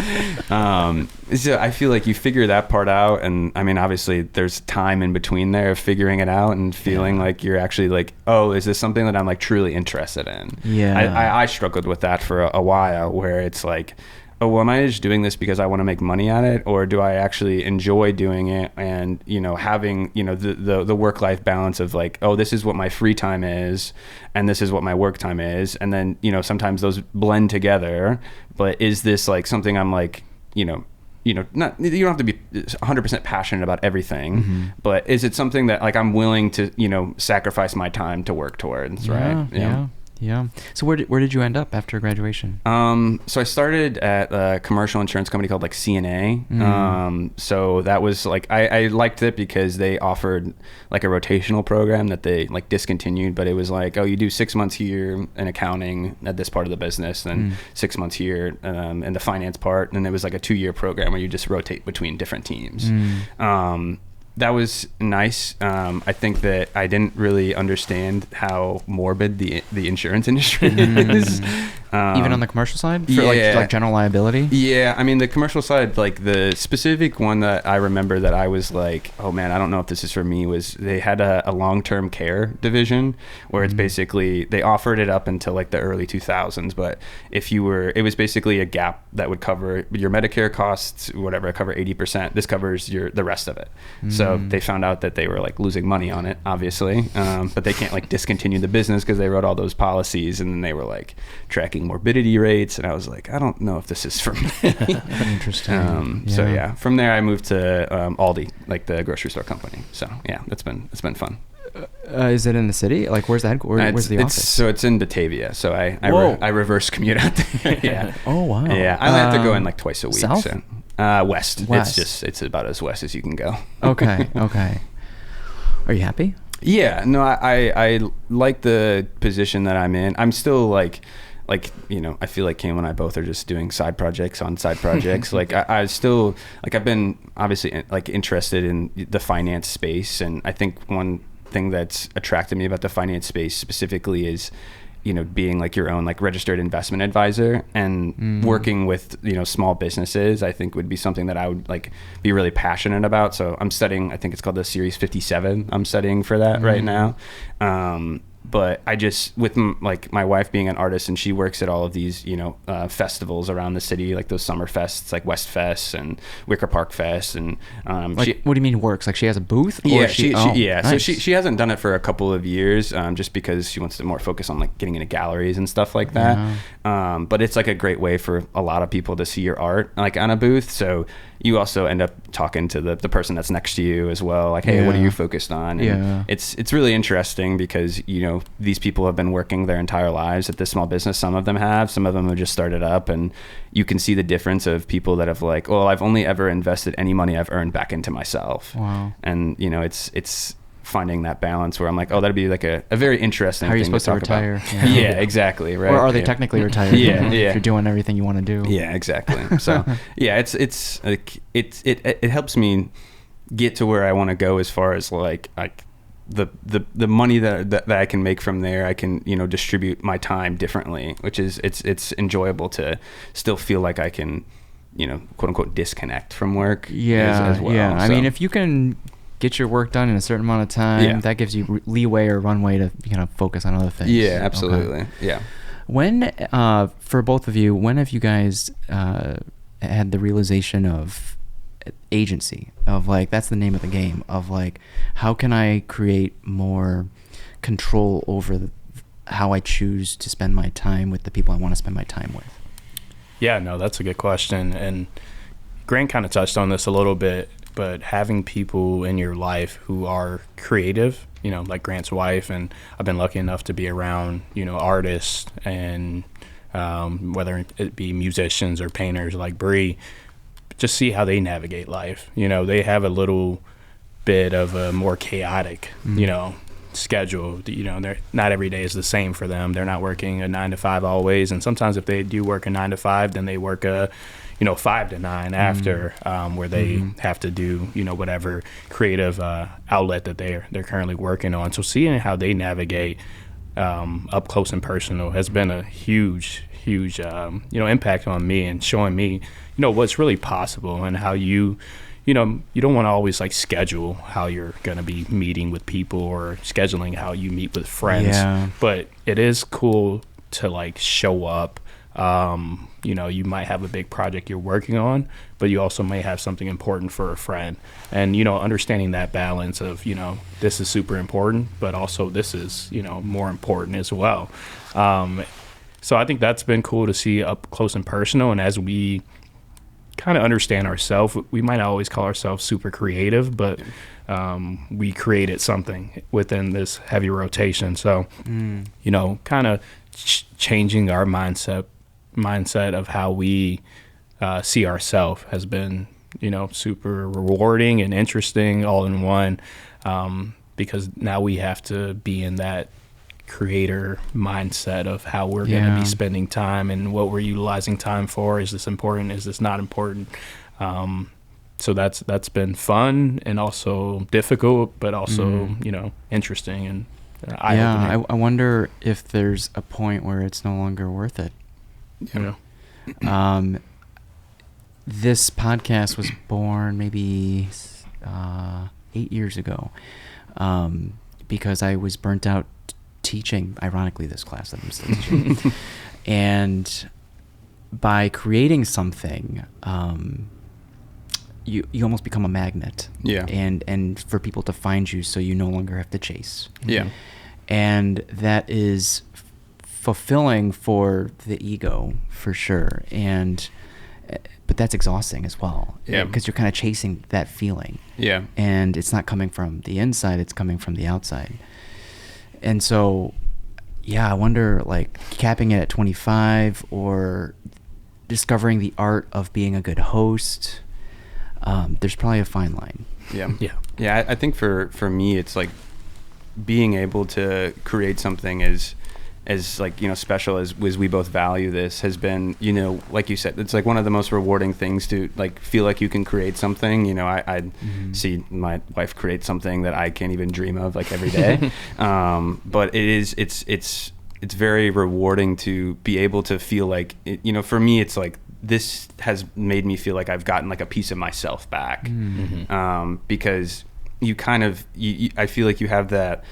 So I feel like you figure that part out, and obviously there's time in between there of figuring it out and feeling like you're actually like, oh, is this something that I'm like truly interested in? Yeah. I struggled with that for a while, where it's like, oh, well, am I just doing this because I want to make money at it, or do I actually enjoy doing it? And having the work-life balance of like, oh, this is what my free time is, and this is what my work time is, and then sometimes those blend together. But is this like something I'm like, not, you don't have to be 100% passionate about everything, but is it something that like I'm willing to sacrifice my time to work towards, right? Yeah. So where did you end up after graduation? So I started at a commercial insurance company called like CNA. So that was like, I liked it because they offered like a rotational program that they like discontinued, but it was like, oh, you do 6 months here in accounting at this part of the business, then 6 months here in the finance part. And it was like a 2-year program where you just rotate between different teams. That was nice. I think that I didn't really understand how morbid the insurance industry is. Even on the commercial side? For like general liability? Yeah, I mean, the commercial side, like the specific one that I remember that I was like, oh man, I don't know if this is for me, was they had a long-term care division where it's basically, they offered it up until like the early 2000s, but it was basically a gap that would cover your Medicare costs, whatever, cover 80%. This covers the rest of it. So they found out that they were like losing money on it, obviously, but they can't like discontinue the business because they wrote all those policies, and then they were like tracking morbidity rates, and I was like, I don't know if this is for me. Interesting. So yeah, from there I moved to Aldi, like the grocery store company. So yeah, it's been fun. Is it in the city? Like, where's the headquarters? Where's the office? So it's in Batavia. So I reverse commute out there. Yeah. Oh wow. Yeah, I have to go in like twice a week. South? So west. It's about as west as you can go. Okay. Are you happy? Yeah, no, I like the position that I'm in. I'm still like, you know, I feel like Cam and I both are just doing side projects on side projects. Like I still, like, I've been obviously like interested in the finance space. And I think one thing that's attracted me about the finance space specifically is, you know, being like your own like registered investment advisor and working with, you know, small businesses, I think would be something that I would like be really passionate about. So I'm studying, I think it's called the Series 57. I'm studying for that right now. But I just, with like my wife being an artist, and she works at all of these, you know, festivals around the city, like those summer fests, like West Fest and Wicker Park Fest. And like, what do you mean works? Like she has a booth? Yeah, Nice. So she hasn't done it for a couple of years, just because she wants to more focus on like getting into galleries and stuff like that. Yeah. But it's like a great way for a lot of people to see your art like on a booth. So you also end up talking to the person that's next to you as well. Like, hey, what are you focused on? And it's really interesting because, you know, these people have been working their entire lives at this small business. Some of them have just started up, and you can see the difference of people that have like, well, I've only ever invested any money I've earned back into myself. Wow. And, you know, it's finding that balance where I'm like, oh, that'd be like a very interesting thing. How are you supposed to retire? About. Yeah, exactly. Right. Or are they technically retired? Yeah. If you're doing everything you want to do. Yeah, exactly. So yeah, it's like, it helps me get to where I want to go as far as like the money that I can make from there. I can, you know, distribute my time differently, which is, it's enjoyable to still feel like I can, you know, quote unquote, disconnect from work. As well. Yeah. So, I mean, if you can get your work done in a certain amount of time, that gives you leeway or runway to, you know, focus on other things. Yeah, absolutely. Okay. Yeah. When, for both of you, when have you guys had the realization of agency, of like, that's the name of the game, of like, how can I create more control over how I choose to spend my time with the people I want to spend my time with? Yeah, no, that's a good question. And Grant kind of touched on this a little bit, but having people in your life who are creative, you know, like Grant's wife, and I've been lucky enough to be around, you know, artists and whether it be musicians or painters like Bree, just see how they navigate life. You know, they have a little bit of a more chaotic, you know, schedule. You know, they're not every day is the same for them. They're not working a 9 to 5 always. And sometimes if they do work a 9 to 5, then they work a, you know, 5 to 9 after, where they have to do, you know, whatever creative outlet that they're currently working on. So seeing how they navigate up close and personal has been a huge, you know, impact on me, and showing me, you know, what's really possible, and how you know, you don't want to always like schedule how you're going to be meeting with people or scheduling how you meet with friends. Yeah. But it is cool to like show up. You know, you might have a big project you're working on, but you also may have something important for a friend. And, you know, understanding that balance of, you know, this is super important, but also this is, you know, more important as well. So I think that's been cool to see up close and personal. And as we kind of understand ourselves, we might not always call ourselves super creative, but we created something within this heavy rotation. So, you know, kind of changing our mindset of how we see ourselves has been, you know, super rewarding and interesting all in one, because now we have to be in that creator mindset of how we're going to be spending time and what we're utilizing time for. Is this important? Is this not important? So that's been fun and also difficult, but also, you know, interesting and eye-opening. I wonder if there's a point where it's no longer worth it. This podcast was born maybe 8 years ago, because I was burnt out teaching, ironically, this class that I'm still teaching. And by creating something, you almost become a magnet. Yeah. And for people to find you, so you no longer have to chase. Yeah. And that is fulfilling for the ego, for sure. But that's exhausting as well. Yeah. Because you're kind of chasing that feeling. Yeah. And it's not coming from the inside, it's coming from the outside. And so, yeah, I wonder, like, capping it at 25 or discovering the art of being a good host, there's probably a fine line. Yeah. Yeah. I think for me, it's like being able to create something as like, special as we both value this has been, like you said, it's like one of the most rewarding things to like feel like you can create something. I see my wife create something that I can't even dream of like every day. But it's very rewarding to be able to feel like, for me, it's like, this has made me feel like I've gotten like a piece of myself back. Because you kind of, I feel like you have that,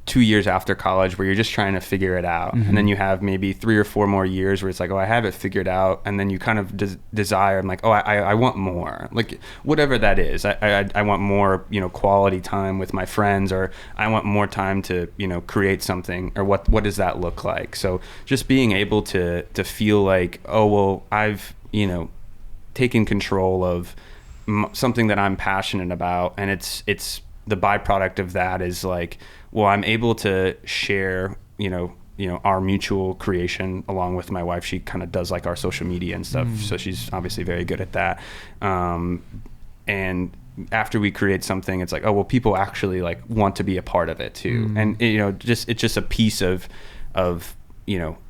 2 years after college where you're just trying to figure it out. And then you have maybe 3 or 4 more years where it's like, oh, I have it figured out. And then you kind of desire, I'm like, oh, I want more, like whatever that is. I want more, quality time with my friends, or I want more time to, create something, or what does that look like? So just being able to feel like, oh, well, I've, taken control of something that I'm passionate about. And it's the byproduct of that is like, well, I'm able to share, our mutual creation along with my wife. She kind of does like our social media and stuff. So she's obviously very good at that. And after we create something, it's like, oh, well, people actually like want to be a part of it too. And, it's just a piece of,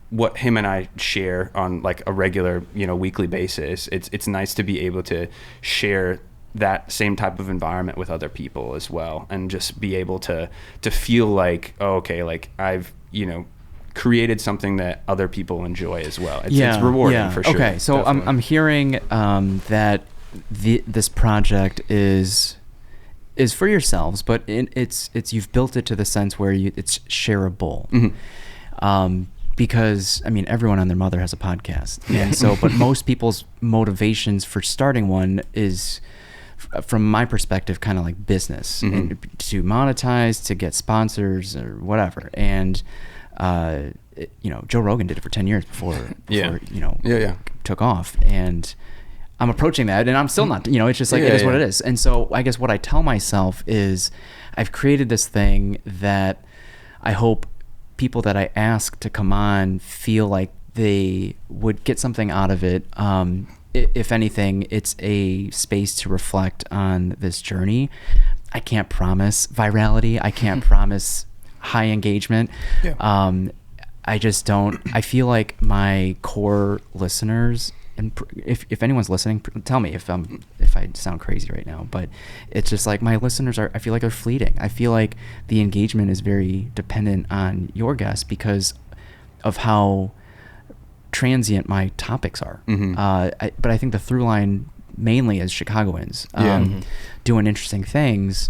what him and I share on like a regular, weekly basis. It's nice to be able to share that same type of environment with other people as well, and just be able to feel like, oh, okay, like I've created something that other people enjoy as well. It's rewarding for sure. Okay, so I'm hearing that this project is for yourselves, but it's you've built it to the sense where it's shareable. Because I mean, everyone and their mother has a podcast, and so but most people's motivations for starting one is, from my perspective, kind of like business, and to monetize, to get sponsors or whatever. And Joe Rogan did it for 10 years before took off. And I'm approaching that, and I'm still not, it's just like, it is what it is. And so I guess what I tell myself is, I've created this thing that I hope people that I ask to come on feel like they would get something out of it. If anything, it's a space to reflect on this journey. I can't promise virality. I can't promise high engagement. I just don't. I feel like my core listeners, and if anyone's listening, tell me if I sound crazy right now. But it's just like my listeners I feel like they're fleeting. I feel like the engagement is very dependent on your guests because of how transient my topics are. But I think the through line mainly is Chicagoans doing interesting things.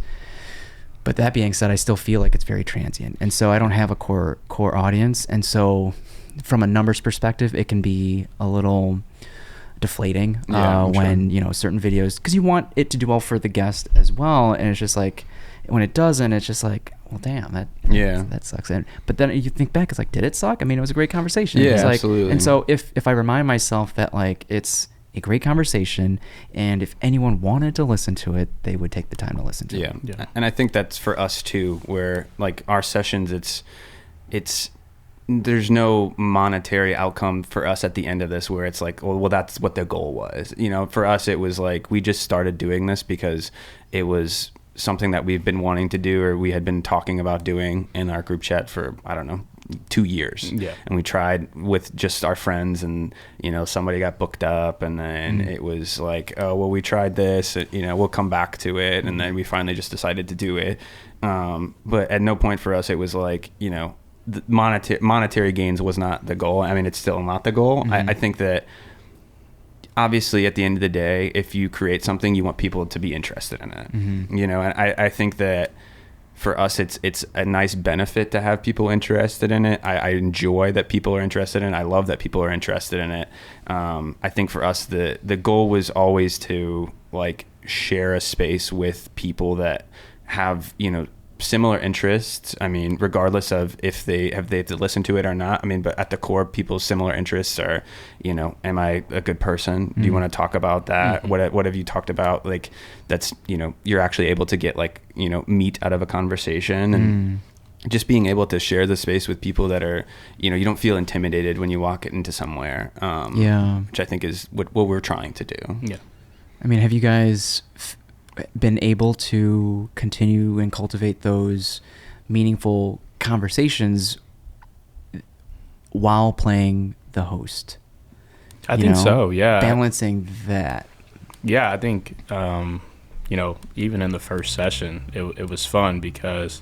But that being said, I still feel like it's very transient, and so I don't have a core audience. And so, from a numbers perspective, it can be a little deflating when certain videos, because you want it to do well for the guest as well, and it's just like when it doesn't, it's just like, well, damn, that sucks. But then you think back, it's like, did it suck? I mean, it was a great conversation. It's like, absolutely. And so if I remind myself that like it's a great conversation, and if anyone wanted to listen to it, they would take the time to listen to it. Yeah. And I think that's for us too, where like our sessions, it's there's no monetary outcome for us at the end of this where it's like, well, that's what the goal was. For us, it was like, we just started doing this because it was something that we've been wanting to do, or we had been talking about doing in our group chat for, I don't know, 2 years. And we tried with just our friends, and somebody got booked up, and then it was like, oh, well, we tried this, we'll come back to it. And then we finally just decided to do it. But at no point for us, it was like, the monetary gains was not the goal. I mean, it's still not the goal. I think that obviously at the end of the day, if you create something, you want people to be interested in it, you know, and I think that for us, it's a nice benefit to have people interested in it. I enjoy that people are interested in it. I love that people are interested in it. I think for us, the goal was always to like share a space with people that have, you know, similar interests. I mean, regardless of if they have to listen to it or not. I mean, but at the core, people's similar interests are, you know, am I a good person? Do you want to talk about that? What have you talked about? Like, that's, you know, you're actually able to get like, you know, meat out of a conversation, and just being able to share the space with people that are, you know, you don't feel intimidated when you walk into somewhere. Which I think is what we're trying to do. Yeah. I mean, have you guys been able to continue and cultivate those meaningful conversations while playing the host? I think so, yeah. Balancing that. Yeah, I think, you know, even in the first session, it was fun because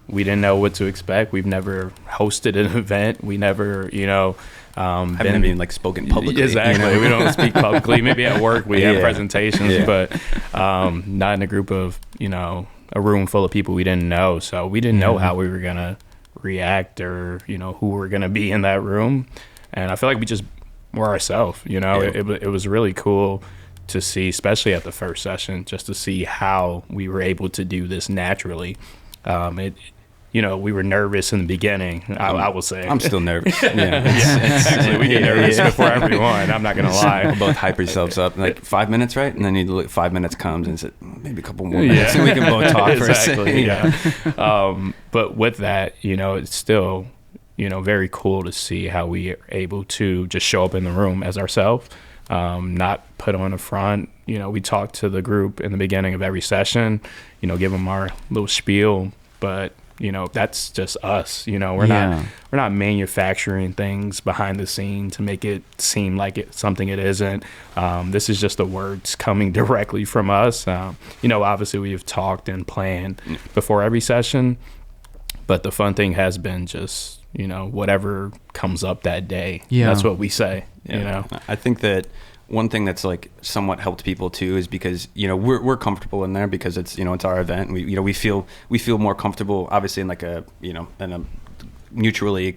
we didn't know what to expect. We've never hosted an event. We never, you know, haven't even like spoken publicly. Exactly. You know? We don't speak publicly. Maybe at work we have presentations, but not in a group of, you know, a room full of people we didn't know. So we didn't know how we were going to react or, you know, who we're going to be in that room. And I feel like we just were ourselves, you know. It was really cool to see, especially at the first session, just to see how we were able to do this naturally. You know, we were nervous in the beginning, I will say. I'm still nervous. Yeah. Actually, we get nervous before everyone. I'm not going to lie. We'll both hype yourselves up. Like 5 minutes, right? And then you look, 5 minutes comes and it's maybe a couple more minutes and we can both talk for a second. Yeah. But with that, you know, it's still, you know, very cool to see how we are able to just show up in the room as ourselves, not put on a front. You know, we talk to the group in the beginning of every session, you know, give them our little spiel, but you know, that's just us. You know, we're not manufacturing things behind the scene to make it seem like it's something it isn't. This is just the words coming directly from us. You know, obviously we've talked and planned before every session, but the fun thing has been just, you know, whatever comes up that day. That's what we say. You know, I think that one thing that's like somewhat helped people too is because, you know, we're comfortable in there because it's, you know, it's our event. We, you know, we feel more comfortable obviously in like a, you know, in a mutually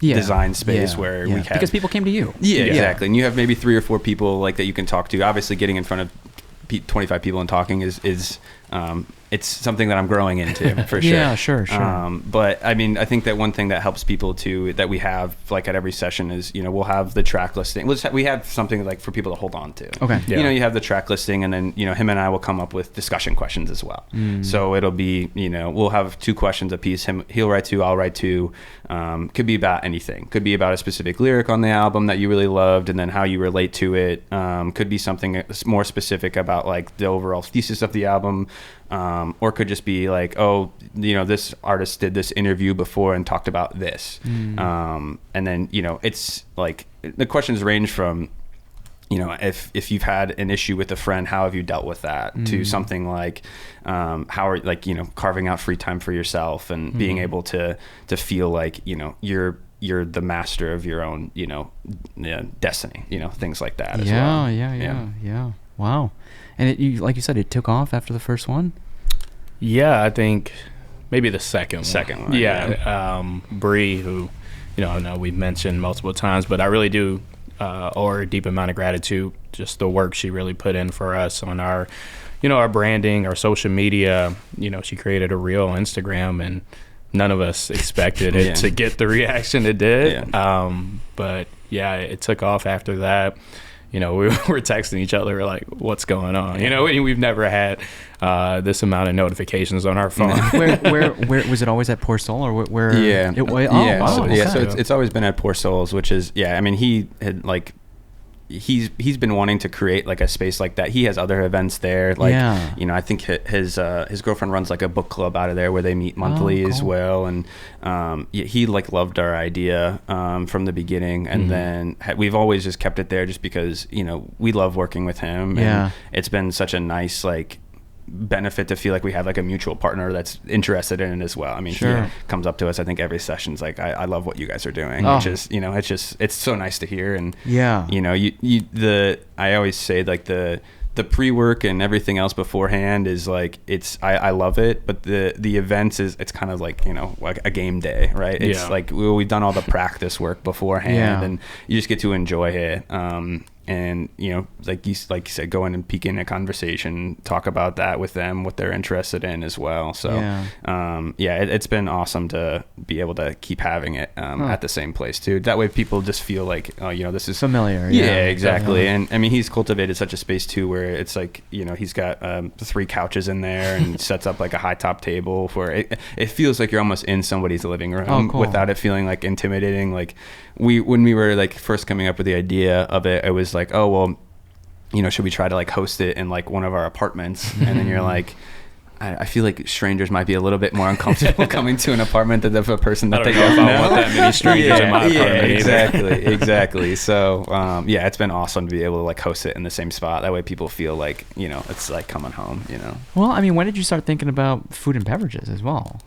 designed space where we have, because people came to you. Yeah, exactly. And you have maybe 3 or 4 people like that you can talk to. Obviously getting in front of 25 people and talking is it's something that I'm growing into for sure. Yeah, sure. But I mean, I think that one thing that helps people too, that we have like at every session is, you know, we'll have the track listing. We have something like for people to hold on to. Okay. You know, you have the track listing and then, you know, him and I will come up with discussion questions as well. So it'll be, you know, we'll have 2 questions apiece. He'll write 2, I'll write 2. Could be about anything. Could be about a specific lyric on the album that you really loved and then how you relate to it. Could be something more specific about like the overall thesis of the album. Or could just be like, oh, you know, this artist did this interview before and talked about this. And then, you know, it's like the questions range from, you know, if you've had an issue with a friend, how have you dealt with that? To something like, how are, like, you know, carving out free time for yourself and being able to feel like, you know, you're the master of your own, you know, destiny, you know, things like that as well. Yeah. Wow. And it, like you said, it took off after the first one? Yeah, I think maybe the second one. Yeah. Bree, who, you know, I know we've mentioned multiple times, but I really do owe her a deep amount of gratitude, just the work she really put in for us on our, you know, our branding, our social media. You know, she created a reel on Instagram, and none of us expected it to get the reaction it did. But yeah, it took off after that. You know, we were texting each other like, what's going on? You know, we've never had this amount of notifications on our phone. where was it always at Poor Soul or where? Yeah. So it's always been at Poor Souls, which is, I mean, he had like, he's been wanting to create like a space like that. He has other events there. Like, you know, I think his girlfriend runs like a book club out of there where they meet monthly as well. And he like loved our idea from the beginning. And then we've always just kept it there just because, you know, we love working with him. And it's been such a nice, like, benefit to feel like we have like a mutual partner that's interested in it as well. I mean, Sure. he comes up to us, I think every session's like, I love what you guys are doing, which is, you know, it's so nice to hear. And you know, I always say like the pre-work and everything else beforehand is like, I love it, but the events it's kind of like, you know, like a game day, right? It's like we've done all the practice work beforehand and you just get to enjoy it. And you know, like you said, go in and peek in a conversation, talk about that with them, what they're interested in as well. So it's been awesome to be able to keep having it at the same place too. That way people just feel like, oh, you know, this is familiar. Yeah, exactly. And I mean, he's cultivated such a space too where it's like, you know, he's got 3 couches in there and sets up like a high top table where it feels like you're almost in somebody's living room without it feeling like intimidating. Like when we were like first coming up with the idea of it, it was like, oh, well, you know, should we try to like host it in like one of our apartments? And then you're like, I feel like strangers might be a little bit more uncomfortable coming to an apartment than of a person that they don't know. I want that many strangers in my apartment. Exactly. So, it's been awesome to be able to like host it in the same spot. That way people feel like, you know, it's like coming home, you know? Well, I mean, when did you start thinking about food and beverages as well?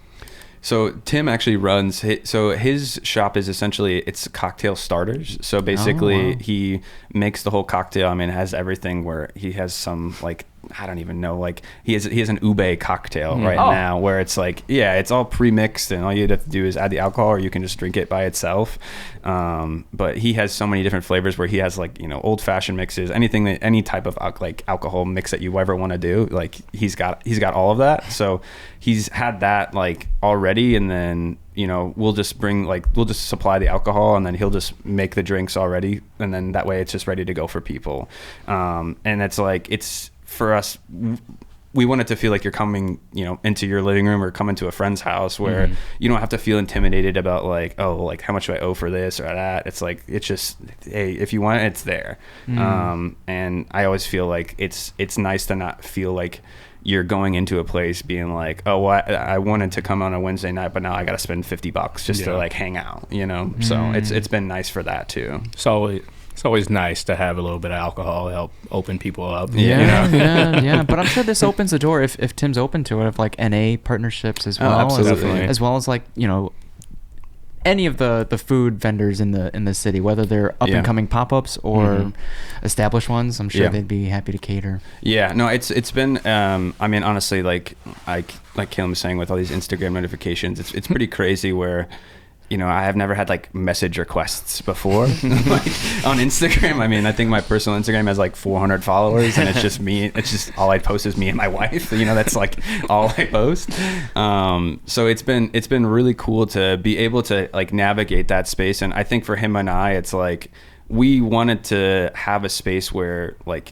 So Tim actually runs, his shop is essentially, it's cocktail starters. So basically he makes the whole cocktail. I mean, it has everything where he has some like, I don't even know, like he has an ube cocktail now where it's like, it's all pre-mixed and all you have to do is add the alcohol or you can just drink it by itself. But he has so many different flavors where he has like, you know, old fashioned mixes, any type of like alcohol mix that you ever want to do. Like he's got all of that. So he's had that like already. And then, you know, we'll just supply the alcohol and then he'll just make the drinks already. And then that way it's just ready to go for people. And it's like, for us, we want it to feel like you're coming, you know, into your living room or coming to a friend's house where you don't have to feel intimidated about like, oh, like how much do I owe for this or that? It's like, it's just, hey, if you want it, it's there. And I always feel like it's nice to not feel like you're going into a place being like, oh, well, I wanted to come on a Wednesday night, but now I got to spend $50 just to like hang out, you know? So it's been nice for that too. It's always nice to have a little bit of alcohol to help open people up. Yeah. But I'm sure this opens the door if Tim's open to it, of like NA partnerships as well. Absolutely. As well as like, you know, any of the food vendors in the city, whether they're up and coming pop-ups or established ones, I'm sure they'd be happy to cater. Yeah, no, it's been, I mean, honestly, like Kalium was saying with all these Instagram notifications, it's pretty crazy where, you know, I have never had like message requests before like on Instagram. I mean, I think my personal Instagram has like 400 followers and it's just me. It's just all I post is me and my wife, you know, that's like all I post. So it's been really cool to be able to like navigate that space. And I think for him and I, it's like, we wanted to have a space where like,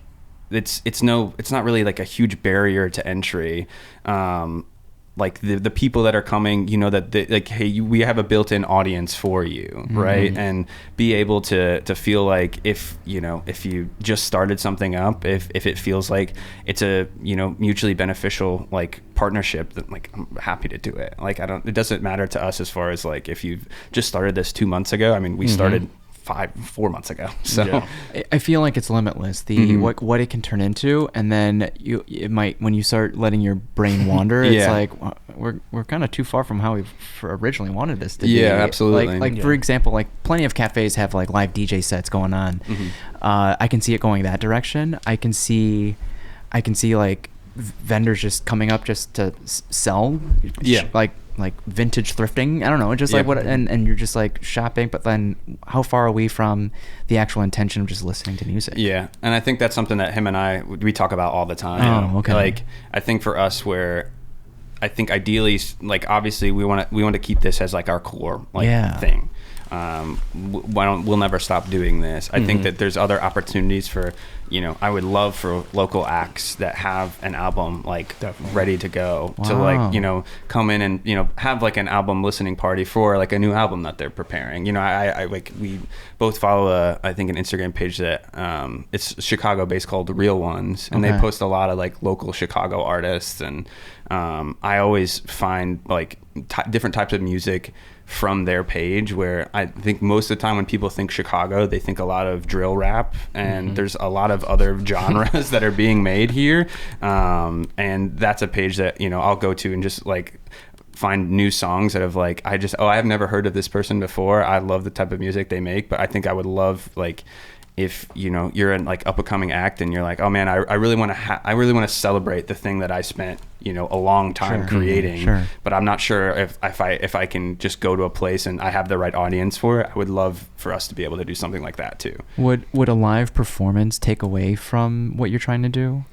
it's not really like a huge barrier to entry. Like the people that are coming, you know, that like, hey, we have a built-in audience for you, right? And be able to feel like if you just started something up, if it feels like it's a, you know, mutually beneficial like partnership, that like I'm happy to do it. Like it doesn't matter to us as far as like if you've just started this 2 months ago. I mean, we started 4 months ago. So I feel like it's limitless, what it can turn into, and then it might, when you start letting your brain wander, it's like we're kind of too far from how we originally wanted this to be. Yeah, absolutely. Like for example, like plenty of cafes have like live DJ sets going on. I can see it going that direction. I can see like vendors just coming up just to sell like vintage thrifting. I don't know, just like what, and you're just like shopping, but then how far are we from the actual intention of just listening to music? Yeah. And I think that's something that him and we talk about all the time. Oh, okay. Like I think for us, where I think ideally, like obviously we want to keep this as like our core thing. We'll never stop doing this. I think that there's other opportunities for, you know, I would love for local acts that have an album like ready to go to like, you know, come in and, you know, have like an album listening party for like a new album that they're preparing. You know, I like, we both follow I think an Instagram page that it's Chicago based called The Real Ones, and they post a lot of like local Chicago artists, and I always find like different types of music from their page, where I think most of the time when people think Chicago, they think a lot of drill rap, and there's a lot of other genres that are being made here. And that's a page that, you know, I'll go to and just like find new songs that have like, I've never heard of this person before. I love the type of music they make, but I think I would love, like, if, you know, you're an like up and coming act and you're like, oh man, I really want to celebrate the thing that I spent, you know, a long time creating, but I'm not sure if I can just go to a place and I have the right audience for it. I would love for us to be able to do something like that too. Would a live performance take away from what you're trying to do?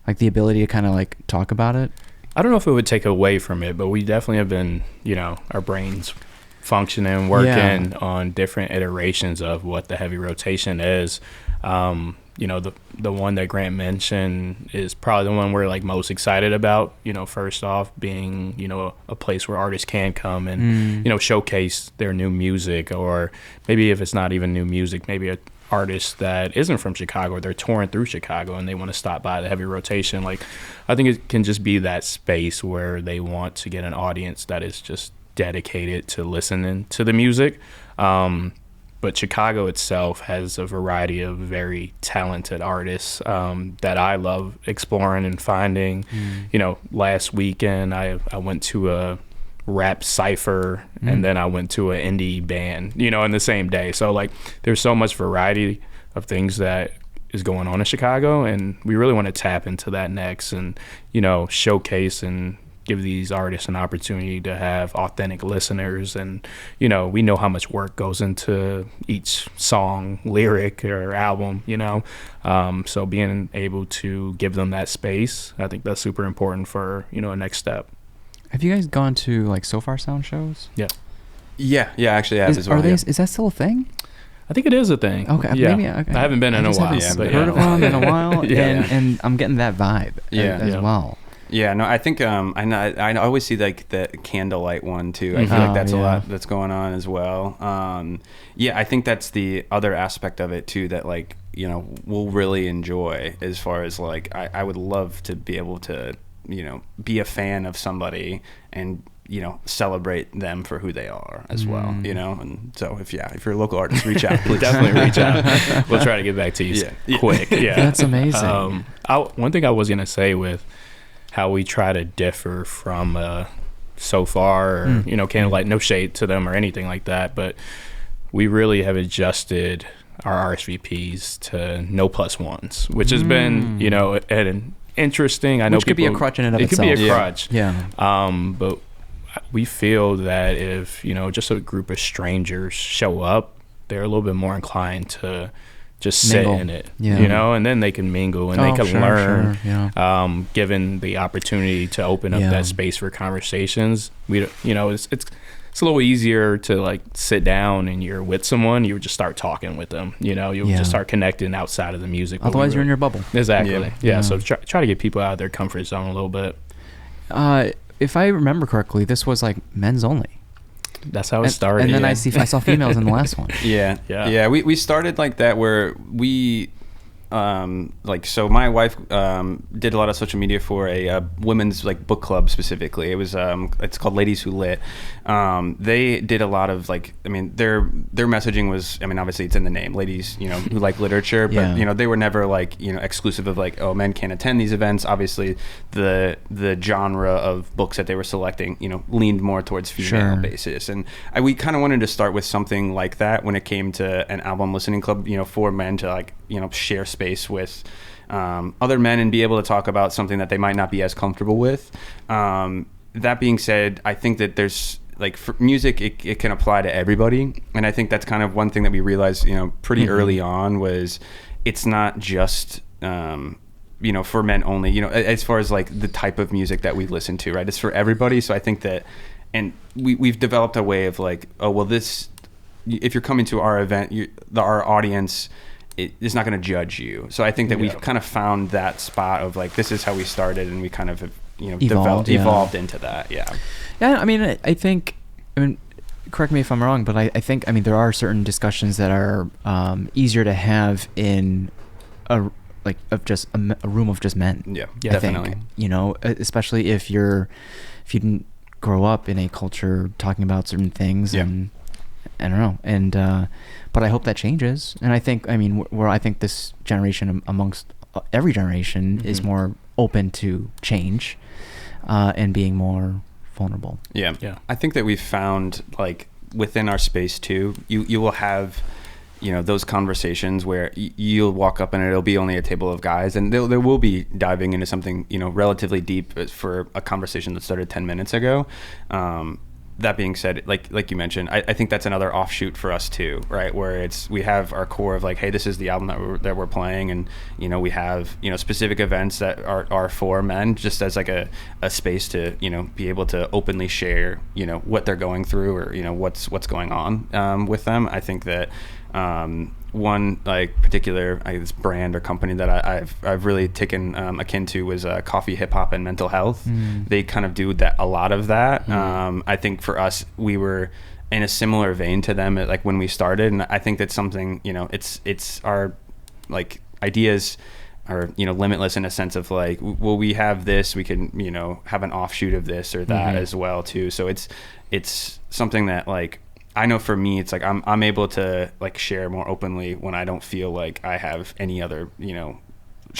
Like the ability to kind of like talk about it? I don't know if it would take away from it, but we definitely have been, you know, our brains functioning, working on different iterations of what the heavy rotation is. You know, the one that Grant mentioned is probably the one we're like most excited about, you know, first off being, you know, a place where artists can come and, you know, showcase their new music, or maybe if it's not even new music, maybe a artist that isn't from Chicago, or they're touring through Chicago and they want to stop by the heavy rotation. Like, I think it can just be that space where they want to get an audience that is just dedicated to listening to the music. But Chicago itself has a variety of very talented artists that I love exploring and finding. You know, last weekend I went to a rap cypher and then I went to an indie band, you know, in the same day. So like there's so much variety of things that is going on in Chicago, and we really want to tap into that next and, you know, showcase and give these artists an opportunity to have authentic listeners. And, you know, we know how much work goes into each song, lyric, or album, you know. So being able to give them that space, I think that's super important for, you know, a next step. Have you guys gone to like So Far Sound shows? Yeah, actually I have as well. Is that still a thing? I think it is a thing. Okay, yeah. maybe. Okay. I haven't been in a while. But heard of one in a while, and I'm getting that vibe as well. Yeah, no, I think I always see like the candlelight one too. I feel like that's a lot that's going on as well. I think that's the other aspect of it too that, like, you know, we'll really enjoy, as far as like I would love to be able to, you know, be a fan of somebody and, you know, celebrate them for who they are as well, you know. And so if you're a local artist, reach out, please. Definitely reach out. We'll try to get back to you quick. Yeah, that's amazing. One thing I was gonna say with how we try to differ from So Far, or, you know, Candlelight, no shade to them or anything like that, but we really have adjusted our RSVPs to no plus ones, which has been, you know, an interesting, I know which could be a crutch in and of itself. It could be a crutch. Yeah. But we feel that if, you know, just a group of strangers show up, they're a little bit more inclined to just mingle. Sit in it, you know, and then they can mingle and they can learn, given the opportunity to open up that space for conversations. You know, it's a little easier to like sit down and you're with someone, you would just start talking with them, you know, you just start connecting outside of the music. Otherwise you're in your bubble. Exactly. Yeah. So try to get people out of their comfort zone a little bit. If I remember correctly, this was like men's only. That's how it started. And then I saw females in the last one. Yeah. We started like that, where we so my wife did a lot of social media for a women's like book club specifically. It was it's called Ladies Who Lit. They did a lot of like, I mean, their messaging was, I mean, obviously it's in the name, ladies, you know, who like literature, but you know, they were never like, you know, exclusive of like, oh, men can't attend these events. Obviously the genre of books that they were selecting, you know, leaned more towards female basis, and we kind of wanted to start with something like that when it came to an album listening club, you know, for men to like, you know, share space with other men and be able to talk about something that they might not be as comfortable with. That being said, I think that there's like, for music, it can apply to everybody, and I think that's kind of one thing that we realized, you know, pretty early on, was it's not just you know, for men only, you know, as far as like the type of music that we listen to, right? It's for everybody. So I think that, and we've developed a way of like, oh well, this, if you're coming to our event, our audience is not going to judge you. So I think that we've kind of found that spot of like, this is how we started, and we kind of have, you know, evolved into that. Yeah. I mean, I think, correct me if I'm wrong, but I think, I mean, there are certain discussions that are easier to have in a room of just men. Yeah, definitely. You know, especially if you didn't grow up in a culture talking about certain things, and I don't know, and but I hope that changes. And I think, I mean, where I think this generation amongst every generation is more open to change and being more vulnerable. Yeah. I think that we've found, like, within our space too, you will have, you know, those conversations where you'll walk up and it'll be only a table of guys, and there will be diving into something, you know, relatively deep for a conversation that started 10 minutes ago. That being said, like you mentioned, I think that's another offshoot for us too, right? Where we have our core of like, hey, this is the album that we're playing, and you know, we have, you know, specific events that are for men, just as like a space to, you know, be able to openly share, you know, what they're going through, or you know, what's going on with them. I think that one like particular brand or company that I've really taken akin to was coffee, hip hop, and mental health. They kind of do a lot of that. I think for us, we were in a similar vein to them like when we started, and I think that's something, you know, it's our like ideas are, you know, limitless in a sense of like, well, we have this, we can, you know, have an offshoot of this or that as well too. So it's something that, like, I know for me, it's like I'm able to like share more openly when I don't feel like I have any other, you know,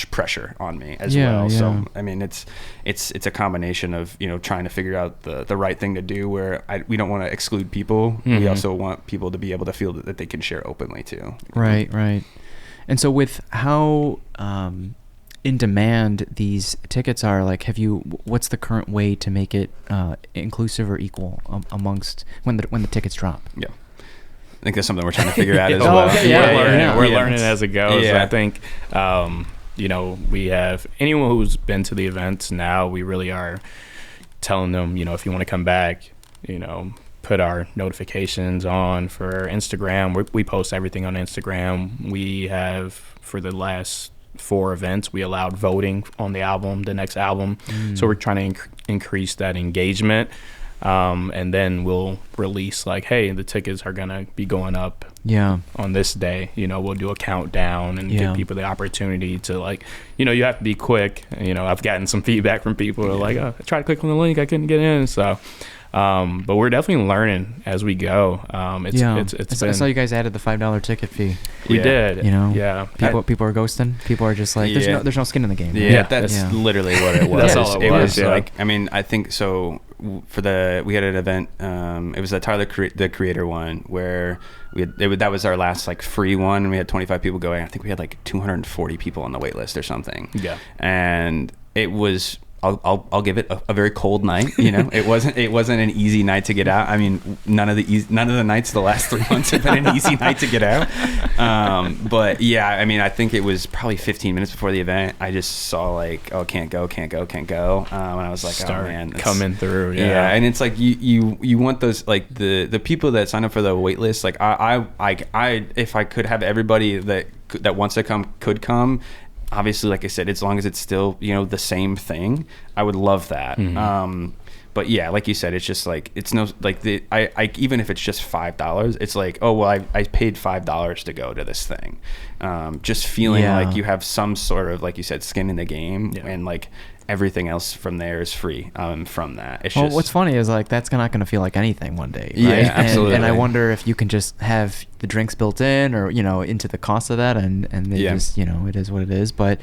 pressure on me as well. Yeah. So I mean, it's a combination of, you know, trying to figure out the right thing to do, where we don't want to exclude people. We also want people to be able to feel that they can share openly too. Right. And so with how in demand these tickets are, like, what's the current way to make it inclusive or equal amongst when the tickets drop? Yeah, I think that's something we're trying to figure out as well. Okay. We're learning as it goes. I think you know, we have anyone who's been to the events now, we really are telling them, you know, if you want to come back, you know, put our notifications on for Instagram. We post everything on Instagram. We have, for the last 4 events, we allowed voting on the album, the next album. So we're trying to increase that engagement. And then we'll release like, hey, the tickets are gonna be going up on this day. You know, we'll do a countdown and give people the opportunity to, like, you know, you have to be quick. You know, I've gotten some feedback from people who are like, oh, I tried to click on the link, I couldn't get in. So but we're definitely learning as we go. It's I saw you guys added the $5 ticket fee. We did. You know, people are ghosting. People are just like, there's no skin in the game. Right? Yeah, that's literally what it was. That's all it was. Like, I mean, I think so. We had an event. It was the Tyler the Creator one, where that was our last like free one, and we had 25 people going. I think we had like 240 people on the wait list or something. Yeah, and it was. I'll give it a very cold night. You know, it wasn't an easy night to get out. I mean, none of the nights the last 3 months have been an easy night to get out. But yeah, I mean, I think it was probably 15 minutes before the event, I just saw like, oh, can't go. And I was like, oh man, coming through. Yeah, and it's like you want those, like the people that sign up for the wait list. Like I if I could have everybody that wants to come could come. Obviously, like I said, as long as it's still, you know, the same thing, I would love that. But yeah, like you said, it's just like, it's no, like I even if it's just $5, it's like, oh, well, I paid $5 to go to this thing. Just feeling like you have some sort of, like you said, skin in the game, and like everything else from there is free from that. It's what's funny is like, that's not going to feel like anything one day. Right? Yeah, absolutely. And I wonder if you can just have the drinks built in, or, you know, into the cost of that, and they just, you know, it is what it is. But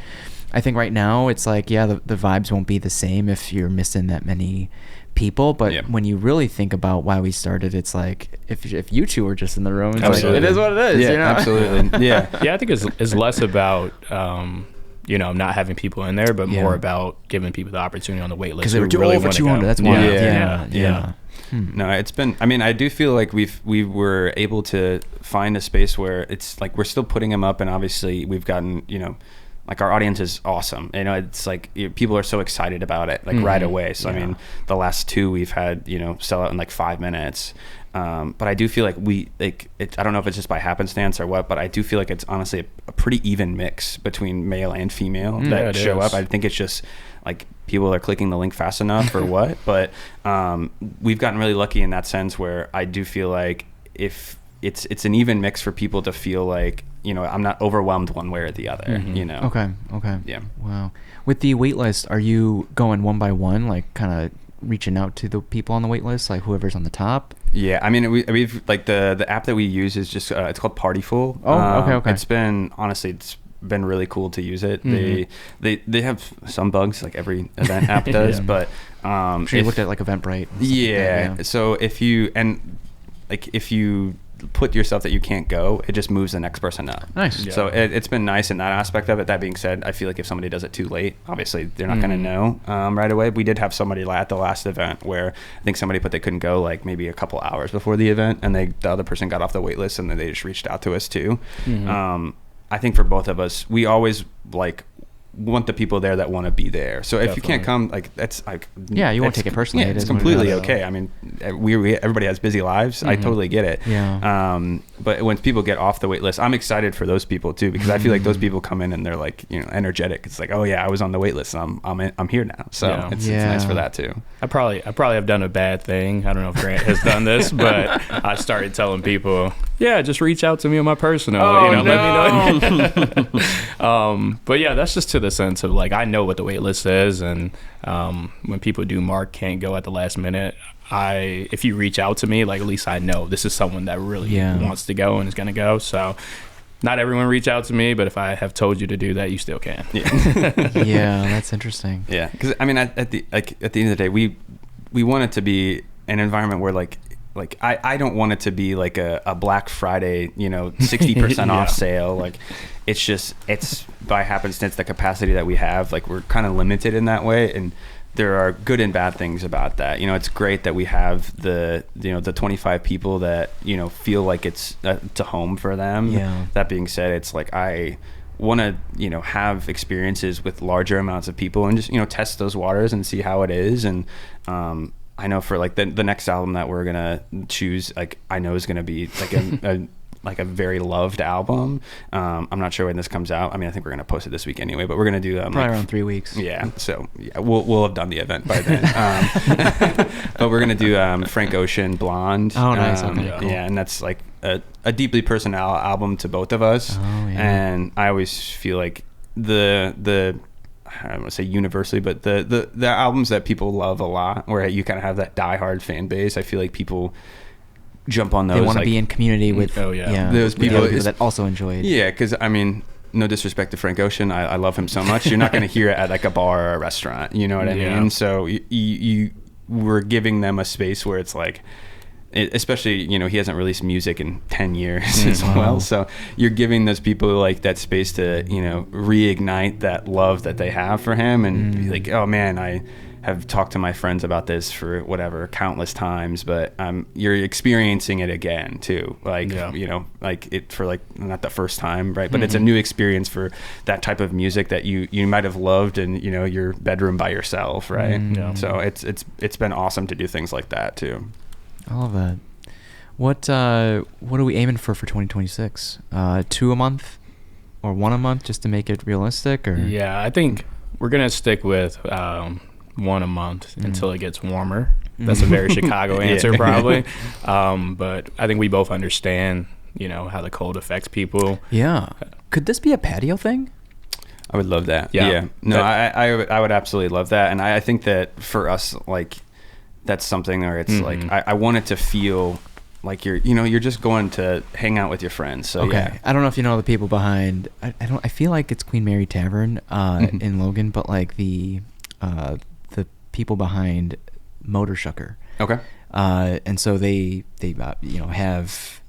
I think right now it's like, the vibes won't be the same if you're missing that many people. But when you really think about why we started, it's like, if you two were just in the room, it's like, it is what it is. Yeah, you know? Absolutely. Yeah. I think it's less about you know, not having people in there, but more about giving people the opportunity on the wait list. Because they were really over 200. That's why. Yeah. No, it's been, I mean, I do feel like we were able to find a space where it's like, we're still putting them up, and obviously we've gotten, you know, like, our audience is awesome. You know, it's like, people are so excited about it, like right away. So I mean, the last 2 we've had, you know, sell out in like 5 minutes. But I do feel like I don't know if it's just by happenstance or what, but I do feel like it's honestly a pretty even mix between male and female that show up. I think it's just like people are clicking the link fast enough or what, but we've gotten really lucky in that sense, where I do feel like if it's an even mix for people to feel like, you know, I'm not overwhelmed one way or the other, you know? Okay. Yeah. Wow. With the wait list, are you going one by one, like kind of reaching out to the people on the wait list, like whoever's on the top? Yeah, I mean, we've like the app that we use is just it's called Partyful. Oh, okay. It's been really cool to use it. Mm-hmm. They have some bugs like every event app does, but I'm sure you looked at like Eventbrite. Yeah, like so if you put yourself that you can't go, it just moves the next person up. Nice. Yeah. So it's been nice in that aspect of it. That being said, I feel like if somebody does it too late, obviously they're not going to know right away. We did have somebody at the last event where I think somebody put they couldn't go like maybe a couple hours before the event, and the other person got off the wait list, and then they just reached out to us too. I think for both of us, we always like want the people there that want to be there. So if you can't come, like that's like you won't take it personally. Yeah, it's completely okay. I mean, we everybody has busy lives. I totally get it. Yeah. But when people get off the wait list, I'm excited for those people too, because I feel like those people come in and they're like, you know, energetic. It's like, oh yeah, I was on the wait list. And I'm here now. So it's nice for that too. I probably have done a bad thing. I don't know if Grant has done this, but I started telling people, yeah, just reach out to me on my personal. Let me know. But yeah, that's just to the sense of like I know what the wait list is, and when people do mark can't go at the last minute, if you reach out to me, like at least I know this is someone that really wants to go and is going to go. So not everyone reach out to me, but if I have told you to do that, you still can. Yeah, that's interesting. Yeah, because I mean at the end of the day, we want it to be an environment where like I don't want it to be like a Black Friday, 60% off sale. Like it's by happenstance the capacity that we have, like we're kind of limited in that way, and there are good and bad things about that. It's great that we have the 25 people that feel like it's a home for them. Yeah. That being said, it's like I want to have experiences with larger amounts of people and just test those waters and see how it is. And I know for like the next album that we're gonna choose, like I know is gonna be like a very loved album. I'm not sure when this comes out. I mean, I think we're gonna post it this week anyway, but we're gonna do probably around 3 weeks. Yeah, so yeah, we'll have done the event by then. But we're gonna do Frank Ocean Blonde. Oh, nice. Okay, cool. Yeah, and that's like a deeply personal album to both of us. Oh, yeah. And I always feel like the I don't want to say universally, but the albums that people love a lot, where you kind of have that diehard fan base, I feel like people jump on those. They want to be in community with those people that also enjoy it. Yeah, because I mean, no disrespect to Frank Ocean, I love him so much. You're not going to hear it at like a bar or a restaurant. You know what I mean? So you we're giving them a space where it's like, especially he hasn't released music in 10 years as well, so you're giving those people like that space to reignite that love that they have for him, and be like, oh man, I have talked to my friends about this for whatever countless times, but you're experiencing it again too, like like it for like not the first time, right? But it's a new experience for that type of music that you might have loved in your bedroom by yourself, right? So it's been awesome to do things like that too. I love that. What are we aiming for 2026? 2 a month or 1 a month, just to make it realistic? Or yeah, I think we're gonna stick with 1 a month until it gets warmer. That's a very Chicago answer, probably. But I think we both understand, how the cold affects people. Yeah. Could this be a patio thing? I would love that. Yeah. No, I would absolutely love that, and I think that for us, like, that's something where it's like I want it to feel like you're just going to hang out with your friends. So okay. I don't know if you know the people behind. I feel like it's Queen Mary Tavern in Logan, but like the people behind Motor Shucker. Okay. And so they have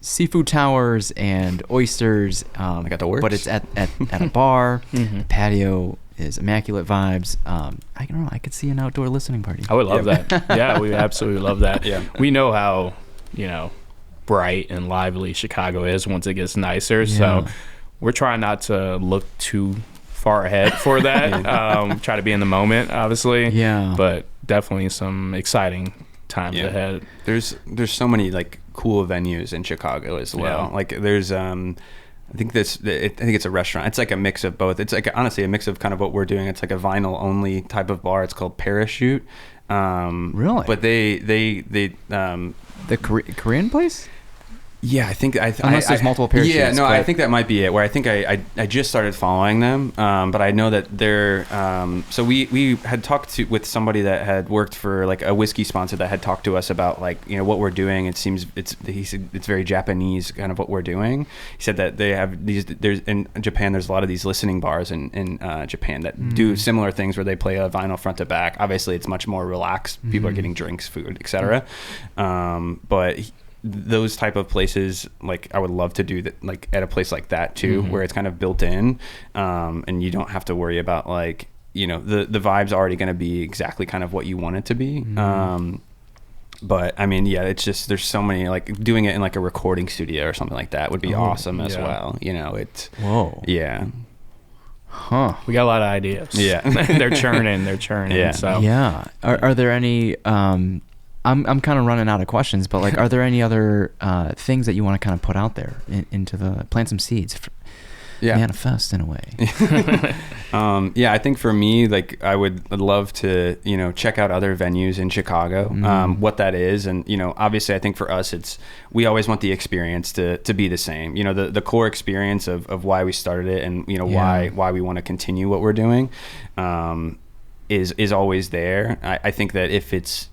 seafood towers and oysters. I got the works. But it's at a bar. The patio is immaculate vibes. I don't know. I could see an outdoor listening party. I would love that. Yeah, we absolutely love that. Yeah. We know how, bright and lively Chicago is once it gets nicer. Yeah. So we're trying not to look too far ahead for that. Try to be in the moment, obviously. Yeah. But definitely some exciting times ahead. There's so many like cool venues in Chicago as well. Yeah. Like there's I think it's a restaurant. It's like a mix of both. It's like honestly a mix of kind of what we're doing. It's like a vinyl only type of bar. It's called Parachute. Really? But they the Korean place? Yeah, I think unless there's multiple parachutes. Yeah, no, I think that might be it. Where I think I just started following them, but I know that they're. So we had talked with somebody that had worked for like a whiskey sponsor that had talked to us about like what we're doing. It seems he said it's very Japanese kind of what we're doing. He said that they have these. There's in Japan. There's a lot of these listening bars in Japan that do similar things where they play a vinyl front to back. Obviously, it's much more relaxed. People are getting drinks, food, etc. But those type of places, like I would love to do that, like at a place like that too, where it's kind of built in, and you don't have to worry about like the vibe's already going to be exactly kind of what you want it to be. But I mean, yeah, it's just there's so many, like doing it in like a recording studio or something like that would be awesome as well. It's yeah. Huh. We got a lot of ideas. Yeah. they're churning. Yeah. So yeah. Are there any? I'm kind of running out of questions, but like, are there any other things that you want to kind of put out there into plant some seeds, manifest in a way? Yeah, I think for me, like I would love to, check out other venues in Chicago, what that is. And, obviously I think for us, we always want the experience to be the same, the core experience of why we started it and, why we want to continue what we're doing, is always there. I think that if it's,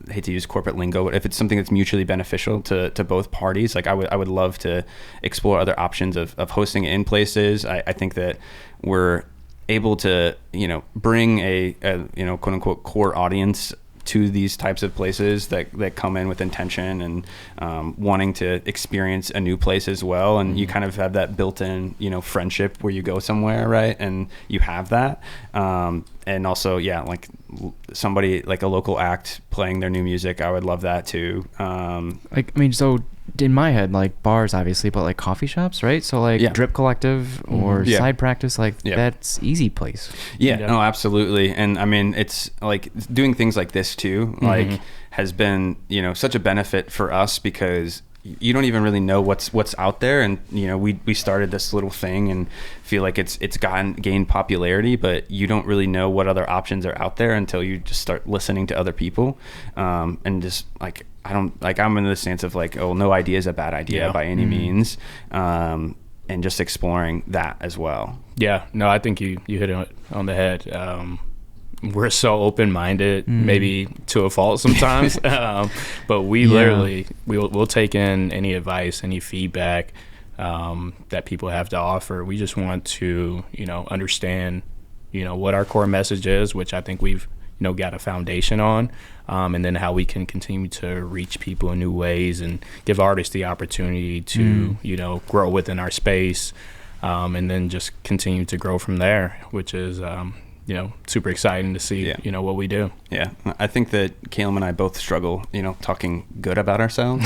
I hate to use corporate lingo, but if it's something that's mutually beneficial to both parties, like I would love to explore other options of hosting it in places. I think that we're able to, bring a quote unquote core audience to these types of places that come in with intention and wanting to experience a new place as well. And you kind of have that built-in, friendship where you go somewhere, right? And you have that. And also, like somebody like a local act playing their new music, I would love that too. So in my head, like bars obviously, but like coffee shops, right? So like Drip Collective or Side Practice, like that's easy place. No, absolutely. And I mean, it's like doing things like this too, like has been, such a benefit for us because you don't even really know what's out there. And, we started this little thing and feel like it's gained popularity, but you don't really know what other options are out there until you just start listening to other people. And just like, I'm in the stance of like, no idea is a bad idea by any means. And just exploring that as well. Yeah, no, I think you hit it on the head. We're so open-minded, maybe to a fault sometimes, but we literally, we'll take in any advice, any feedback that people have to offer. We just want to, understand, what our core message is, which I think we've, got a foundation on, and then how we can continue to reach people in new ways and give artists the opportunity to, grow within our space, and then just continue to grow from there, which is, super exciting to see, what we do. Yeah. I think that Kalium and I both struggle, talking good about ourselves.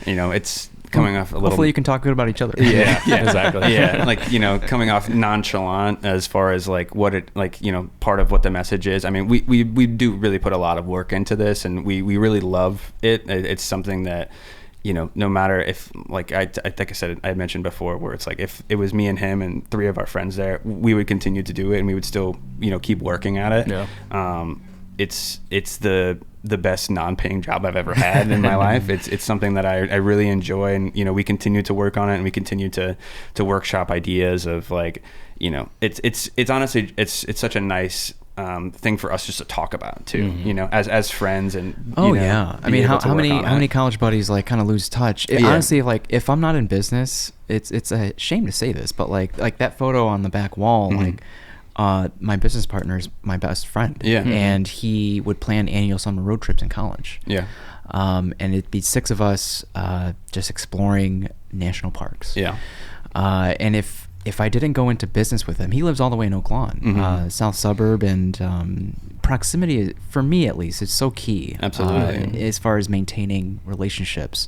It's coming off a little... Hopefully you can talk good about each other. Yeah, exactly. Yeah. Like, coming off nonchalant as far as like what it, like, part of what the message is. I mean, we do really put a lot of work into this and we really love it. It's something that, no matter if, like I think I said, I mentioned before, where it's like if it was me and him and 3 of our friends there, we would continue to do it and we would still, keep working at it. Yeah. It's the best non-paying job I've ever had in my life. It's something that I really enjoy, and we continue to work on it and we continue to workshop ideas of like, it's honestly it's such a nice thing for us just to talk about too, as friends and I mean, how many college buddies like kind of lose touch. Honestly, like if I'm not in business, it's a shame to say this, but like that photo on the back wall, like my business partner is my best friend, and he would plan annual summer road trips in college, and it'd be 6 of us just exploring national parks, and if I didn't go into business with him, he lives all the way in Oak Lawn, south suburb, and proximity, for me at least, is so key. Absolutely. As far as maintaining relationships.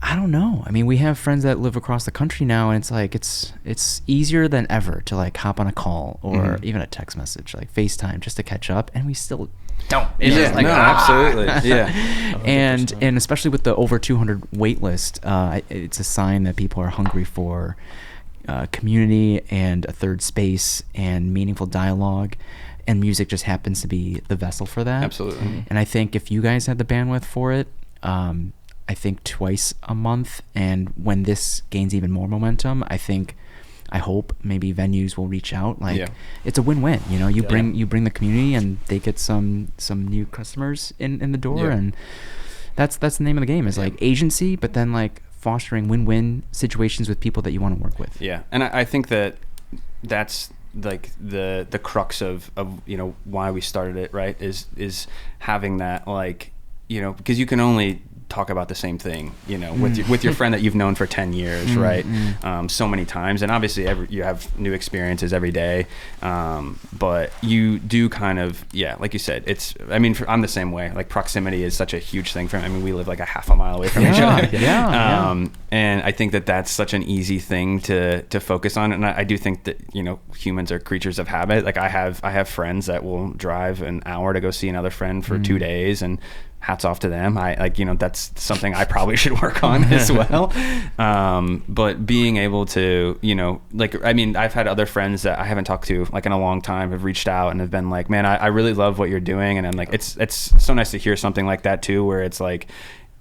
I don't know. I mean, we have friends that live across the country now, and it's like it's easier than ever to like hop on a call or even a text message, like FaceTime, just to catch up, and we still don't. Absolutely. Yeah. And especially with the over 200 wait list, it's a sign that people are hungry for community and a third space and meaningful dialogue, and music just happens to be the vessel for that. Absolutely. And I think if you guys had the bandwidth for it, I think twice a month, and when this gains even more momentum, I hope maybe venues will reach out. Like it's a win-win, you know, you bring the community and they get some new customers in the door, and that's the name of the game, is like agency, but then like fostering win-win situations with people that you want to work with. Yeah. And I think that's like the crux of you know why we started it, right, is having that, like, you know, because you can only talk about the same thing, you know, with your friend that you've known for 10 years, right? So many times, and obviously you have new experiences every day, but you do kind of, like you said, it's, I mean, I'm the same way. Like, proximity is such a huge thing for me. I mean, we live like a half a mile away from each other. And I think that that's such an easy thing to focus on, and I do think that, you know, humans are creatures of habit. Like, I have friends that will drive an hour to go see another friend for 2 days, and hats off to them. I, like, you know, that's something I probably should work on as well. But being able to, you know, like, I mean, I've had other friends that I haven't talked to like in a long time have reached out and have been like, man, I really love what you're doing. And I'm like, it's so nice to hear something like that too, where it's like,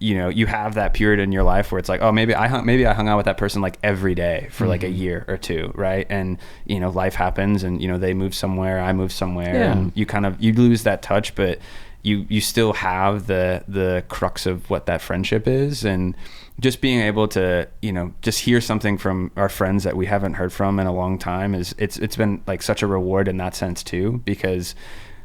you know, you have that period in your life where it's like, oh, maybe I hung out with that person like every day for like a year or two, right? And, you know, life happens, and, you know, they move somewhere, I move somewhere, and you lose that touch, but you still have the crux of what that friendship is. And just being able to, you know, just hear something from our friends that we haven't heard from in a long time it's been like such a reward in that sense too, because,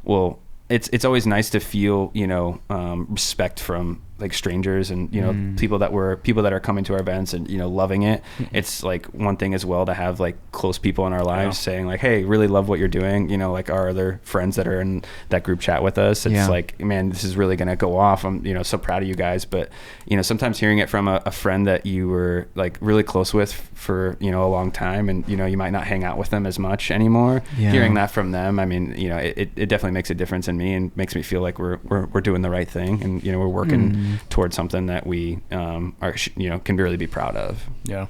well, it's always nice to feel, you know, respect from like strangers and, you know, people that are coming to our events and, you know, loving it. It's like one thing as well to have like close people in our lives saying like, hey, really love what you're doing. You know, like our other friends that are in that group chat with us. It's like, man, this is really going to go off. I'm, you know, so proud of you guys. But, you know, sometimes hearing it from a friend that you were like really close with for, you know, a long time, and, you know, you might not hang out with them as much anymore. Hearing that from them, I mean, you know, it definitely makes a difference in me and makes me feel like we're doing the right thing, and, you know, we're working towards something that we are, you know, can really be proud of. Yeah,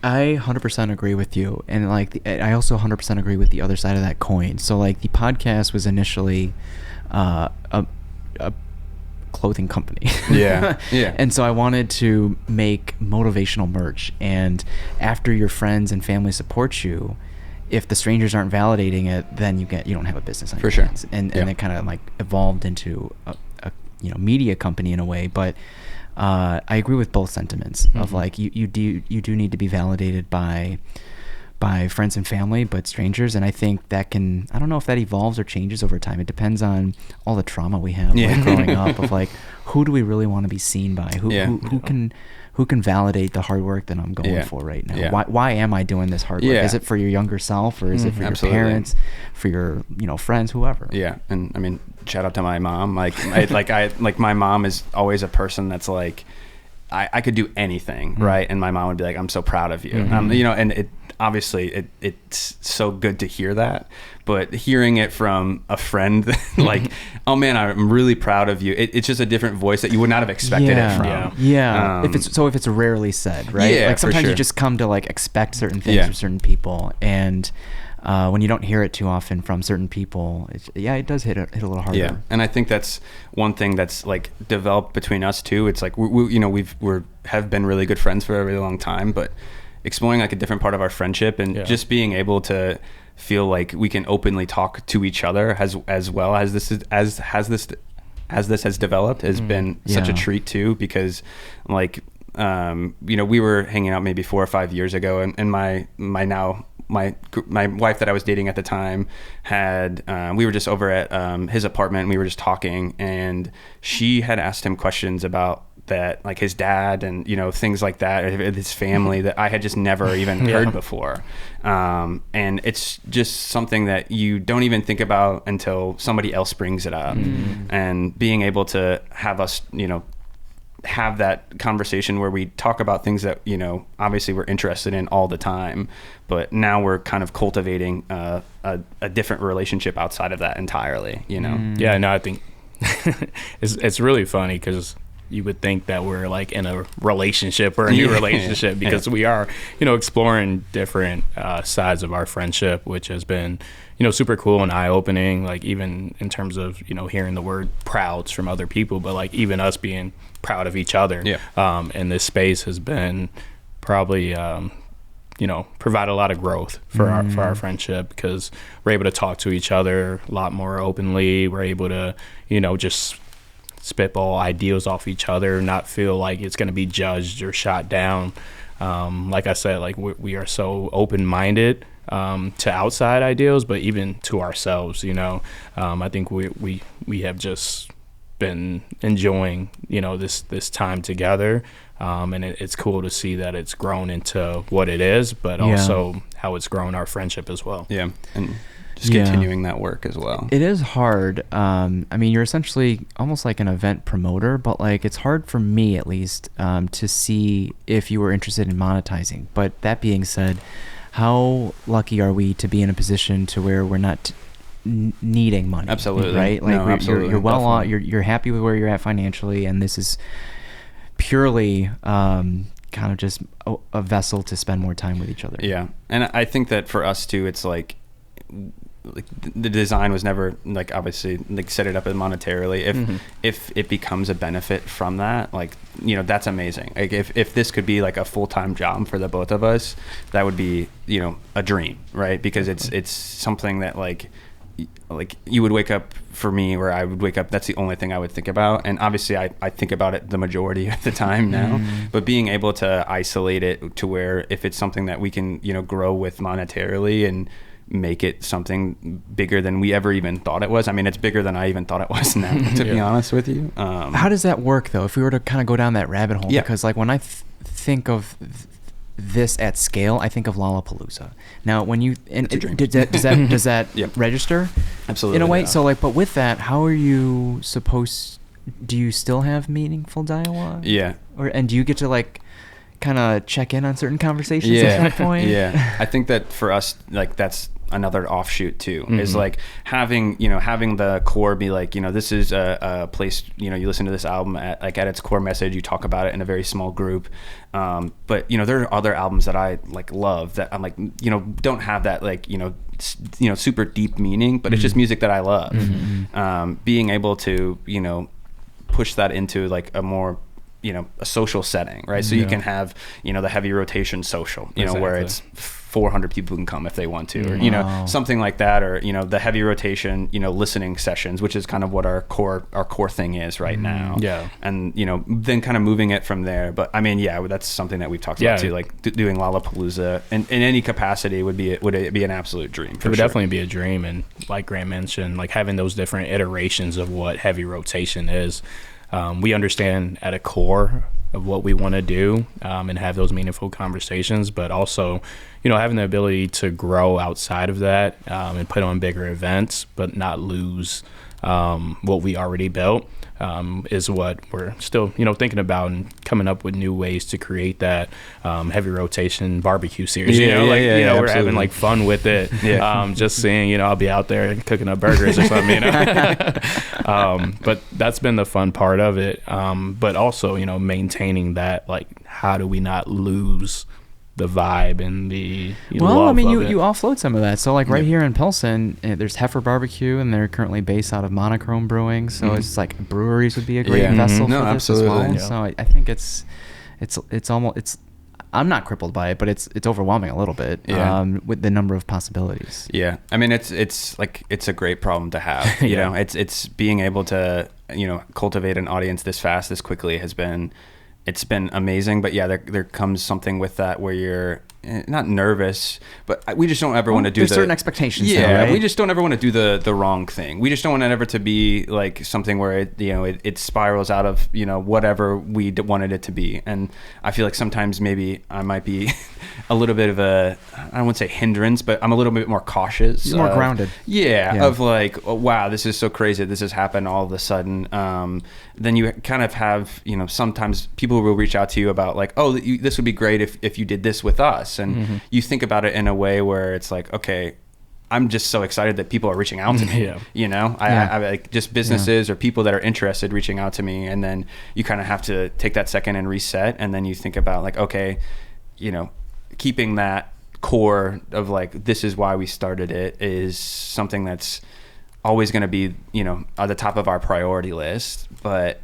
I 100% agree with you, and like I also 100% agree with the other side of that coin. So like the podcast was initially a clothing company. And so I wanted to make motivational merch, and after your friends and family support you, if the strangers aren't validating it, then you don't have a business on your hands. And it kind of like evolved into a you know, media company in a way. But I agree with both sentiments of like you do need to be validated by friends and family, but strangers. And I think that I don't know if that evolves or changes over time. It depends on all the trauma we have like growing up of like, who do we really want to be seen by? Who can validate the hard work that I'm going for right now? Why am I doing this hard work? Is it for your younger self, or is it for your parents, for your, you know, friends, whoever? And I mean, shout out to my mom. Like, my mom is always a person that's like, I could do anything, right? And my mom would be like, I'm so proud of you. You know, and it's so good to hear that. But hearing it from a friend, like, oh man, I'm really proud of you. It's just a different voice that you would not have expected it from. If it's rarely said, right? Like sometimes you just come to like expect certain things from certain people, and when you don't hear it too often from certain people, it does hit a little harder. Yeah, and I think that's one thing that's like developed between us too. It's like we you know, have been really good friends for a really long time, but exploring like a different part of our friendship, and just being able to feel like we can openly talk to each other as well as this has developed has been such a treat too, because like you know, we were hanging out maybe 4 or 5 years ago, and my wife that I was dating at the time had we were just over at his apartment, and we were just talking, and she had asked him questions about that, like his dad and, you know, things like that, his family that I had just never even heard before. And it's just something that you don't even think about until somebody else brings it up. And being able to have us, you know, have that conversation where we talk about things that, you know, obviously we're interested in all the time, but now we're kind of cultivating a different relationship outside of that entirely, you know? I think it's really funny because you would think that we're like in a relationship or a new relationship, because we are, exploring different sides of our friendship, which has been, super cool and eye-opening, like even in terms of, hearing the word prouds from other people, but like even us being proud of each other. And this space has been probably, provide a lot of growth for our friendship, because we're able to talk to each other a lot more openly. We're able to, just spitball ideas off each other, not feel like it's going to be judged or shot down. Like I said, like we are so open-minded to outside ideals, but even to ourselves, I think we have just been enjoying, this time together. And it's cool to see that it's grown into what it is, but also how it's grown our friendship as well. Yeah. And just continuing that work as well. It is hard. You're essentially almost like an event promoter, but like it's hard for me at least to see if you were interested in monetizing. But that being said, how lucky are we to be in a position to where we're not needing money? Absolutely. Right? Like absolutely. You're well off, you're happy with where you're at financially, and this is purely kind of just a vessel to spend more time with each other. Yeah. And I think that for us too, it's like the design was never like obviously like set it up as monetarily. If it becomes a benefit from that, like, that's amazing. Like if this could be like a full-time job for the both of us, that would be, a dream, right? Because it's something that like you would wake up, for me, where I would wake up, that's the only thing I would think about. And obviously I think about it the majority of the time now, but being able to isolate it to where if it's something that we can, grow with monetarily and make it something bigger than we ever even thought it was. I mean, it's bigger than I even thought it was now, to be honest with you. How does that work though? If we were to kind of go down that rabbit hole, because like when I think of this at scale, I think of Lollapalooza. Now, when you does that register? Absolutely, in a way. So, like, but with that, how are you supposed? Do you still have meaningful dialogue? Yeah. And do you get to like kind of check in on certain conversations at that point? Yeah. I think that for us, like, that's another offshoot too, is like having the core be like, this is a place, you listen to this album at its core message, you talk about it in a very small group. But there are other albums that I like love that I'm like, don't have that like, super deep meaning, but it's just music that I love. Being able to, push that into like a more, a social setting, right? So you can have, the heavy rotation social, where it's 400 people can come if they want to, or something like that, or the heavy rotation listening sessions, which is kind of what our core thing is right now. And then kind of moving it from there. But I mean, that's something that we've talked about too, like doing Lollapalooza in any capacity would it be an absolute dream. It would definitely be a dream. And like Grant mentioned, like having those different iterations of what heavy rotation is. We understand at a core of what we want to do, and have those meaningful conversations, but also, having the ability to grow outside of that, and put on bigger events, but not lose what we already built, is what we're still, thinking about and coming up with new ways to create that heavy rotation barbecue series. We're having like fun with it. Just seeing, I'll be out there cooking up burgers or something, but that's been the fun part of it. But also, maintaining that, like, how do we not lose the vibe and the love of it. You offload some of that. So like right here in Pilsen, there's Heifer Barbecue, and they're currently based out of Monochrome Brewing. So it's like breweries would be a great vessel for this as well. Yeah. So I think it's almost I'm not crippled by it, but it's overwhelming a little bit with the number of possibilities. Yeah, I mean it's like it's a great problem to have. You know, it's being able to cultivate an audience this fast, this quickly it's been amazing. But there comes something with that where you're not nervous, but we just don't ever want to do certain expectations. Yeah, right? We just don't ever want to do the wrong thing. We just don't want it ever to be like something where it spirals out of whatever we wanted it to be. And I feel like sometimes maybe I might be a little bit of I don't want to say hindrance, but I'm a little bit more cautious. You're more grounded. Yeah, of like, oh, wow, this is so crazy. This has happened all of a sudden. Then you kind of have, sometimes people will reach out to you about like, oh, this would be great if you did this with us. And you think about it in a way where it's like, okay, I'm just so excited that people are reaching out to me. I like just businesses or people that are interested reaching out to me, and then you kind of have to take that second and reset, and then you think about like, okay, keeping that core of like, this is why we started it, is something that's always going to be at the top of our priority list, but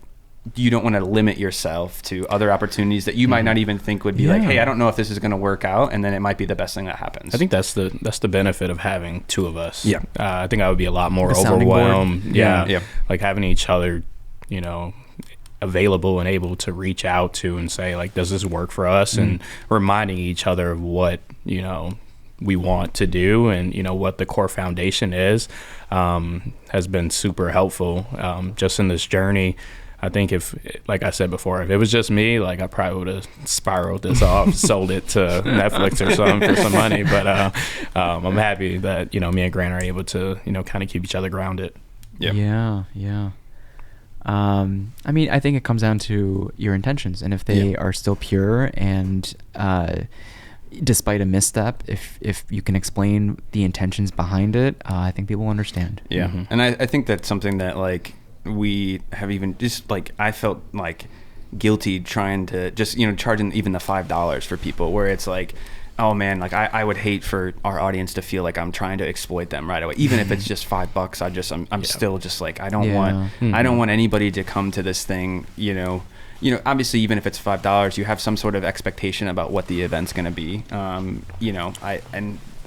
you don't want to limit yourself to other opportunities that you might not even think would be like, hey, I don't know if this is going to work out, and then it might be the best thing that happens. I think that's the benefit of having two of us. I think I would be a lot more the overwhelmed. Like having each other available and able to reach out to and say like, does this work for us, and reminding each other of what we want to do and what the core foundation is, has been super helpful just in this journey. I think if, like I said before, if it was just me, like I probably would have spiraled this off, sold it to Netflix or something for some money. But I'm happy that me and Grant are able to kind of keep each other grounded. Yeah. I mean, I think it comes down to your intentions, and if they are still pure, and despite a misstep, if you can explain the intentions behind it, I think people understand. And I think that's something that like we have even just like, I felt like guilty trying to just charging even the $5 for people, where it's like, oh man, like I would hate for our audience to feel like I'm trying to exploit them right away, even if it's just $5. I'm still just like, I don't want anybody to come to this thing, obviously, even if it's $5, you have some sort of expectation about what the event's going to be.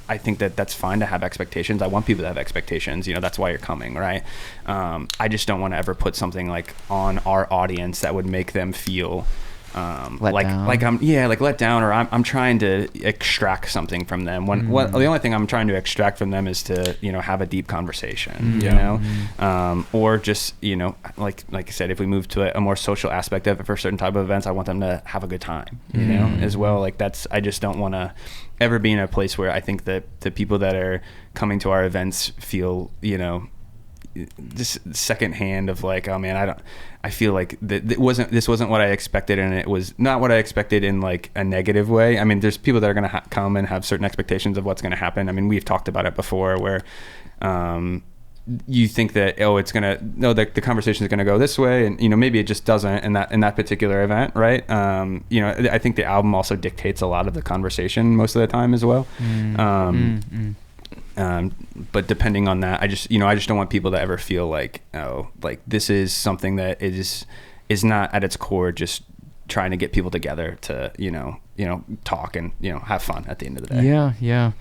I think that that's fine to have expectations. I want people to have expectations. That's why you're coming, right? I just don't want to ever put something like on our audience that would make them feel let down, or I'm trying to extract something from them. The only thing I'm trying to extract from them is to have a deep conversation, or just like I said, if we move to a more social aspect of it for certain type of events, I want them to have a good time, as well. Like I just don't want to ever be in a place where I think that the people that are coming to our events feel this secondhand of like, oh man, I feel like this wasn't what I expected, and it was not what I expected in like a negative way. I mean, there's people that are going to come and have certain expectations of what's going to happen. I mean, we've talked about it before, where you think that the conversation is going to go this way, and maybe it just doesn't in that particular event, right? I think the album also dictates a lot of the conversation most of the time as well. But depending on that, I just don't want people to ever feel like, oh, like this is something that is not at its core just trying to get people together to, talk and, have fun at the end of the day. Yeah.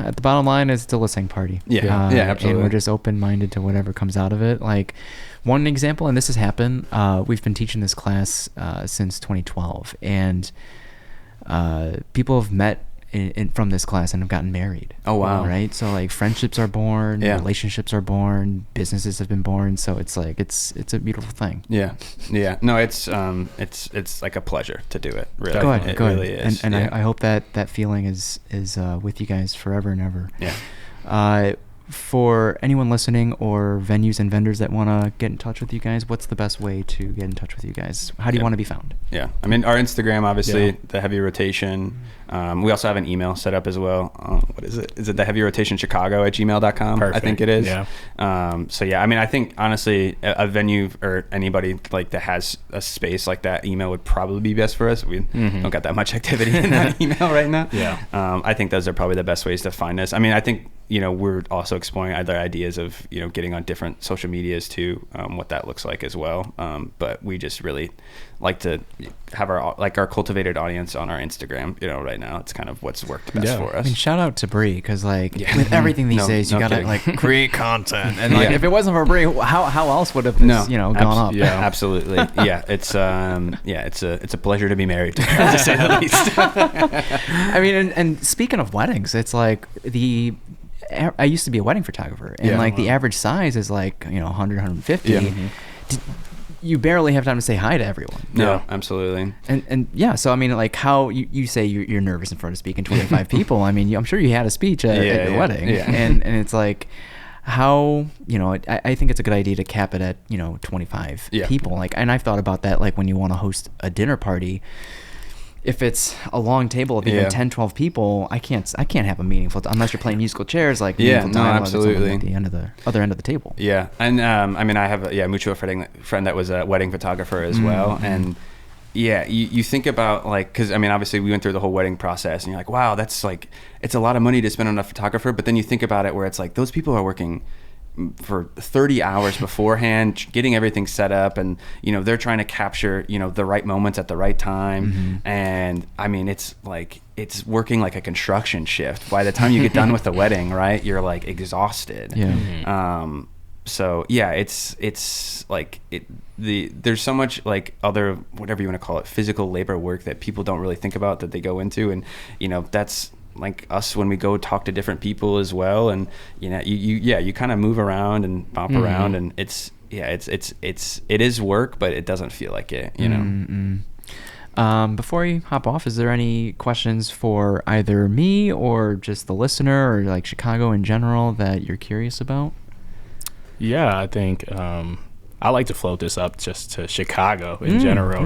At the bottom line, it's still a listening party. Absolutely. And we're just open-minded to whatever comes out of it. Like one example, and this has happened, we've been teaching this class since 2012, and people have met from this class and have gotten married. Oh wow! Right, so like friendships are born, relationships are born, businesses have been born. So it's like it's a beautiful thing. Yeah. No, it's like a pleasure to do it. Really, go ahead. Really is. And I hope that feeling is with you guys forever and ever. Yeah. For anyone listening or venues and vendors that want to get in touch with you guys, what's the best way to get in touch with you guys? How do you want to be found? Yeah. I mean, our Instagram, obviously, the Heavy Rotation. We also have an email set up as well. What is it? Is it the Heavy Rotation Chicago @gmail.com? Perfect. I think it is. Yeah. I mean, I think honestly, a venue or anybody like that has a space like that, email would probably be best for us. We don't got that much activity in that email right now. Yeah. I think those are probably the best ways to find us. I mean, I think, we're also exploring other ideas of, getting on different social medias too, what that looks like as well. But we just really like to have our cultivated audience on our Instagram, right now. It's kind of what's worked best for us. I mean, shout out to Bree, because with everything these days, you gotta like create content, and like if it wasn't for Bree, how else would have this gone up? Yeah, absolutely. Yeah, it's a pleasure to be married, to say the least. I mean, and speaking of weddings, it's like I used to be a wedding photographer, and the average size is like 100, 150. Yeah. You barely have time to say hi to everyone. No, absolutely. And so I mean, like how you say you're nervous in front of speaking 25 people. I mean, I'm sure you had a speech at your wedding, and it's like how I think it's a good idea to cap it at 25 people. Like, and I've thought about that, like when you want to host a dinner party. if it's a long table of even 10, 12 people, I can't have a meaningful unless you're playing musical chairs, like meaningful dialogue absolutely at the other end of the table. Yeah, and I mean, I have a mutual friend that was a wedding photographer as well, and you think about like, because I mean, obviously we went through the whole wedding process, and you're like, wow, that's like, it's a lot of money to spend on a photographer, but then you think about it where it's like those people are working for 30 hours beforehand, getting everything set up, and they're trying to capture the right moments at the right time, and I mean, it's like it's working like a construction shift. By the time you get done with the wedding, right, you're like exhausted. So yeah, it's like there's so much like other, whatever you want to call it, physical labor work that people don't really think about that they go into, and that's like us when we go talk to different people as well, and you kind of move around and bop around, and it is work, but it doesn't feel like it. Before we hop off, is there any questions for either me or just the listener, or like Chicago in general, that you're curious about? Yeah, I think I like to float this up just to Chicago in general.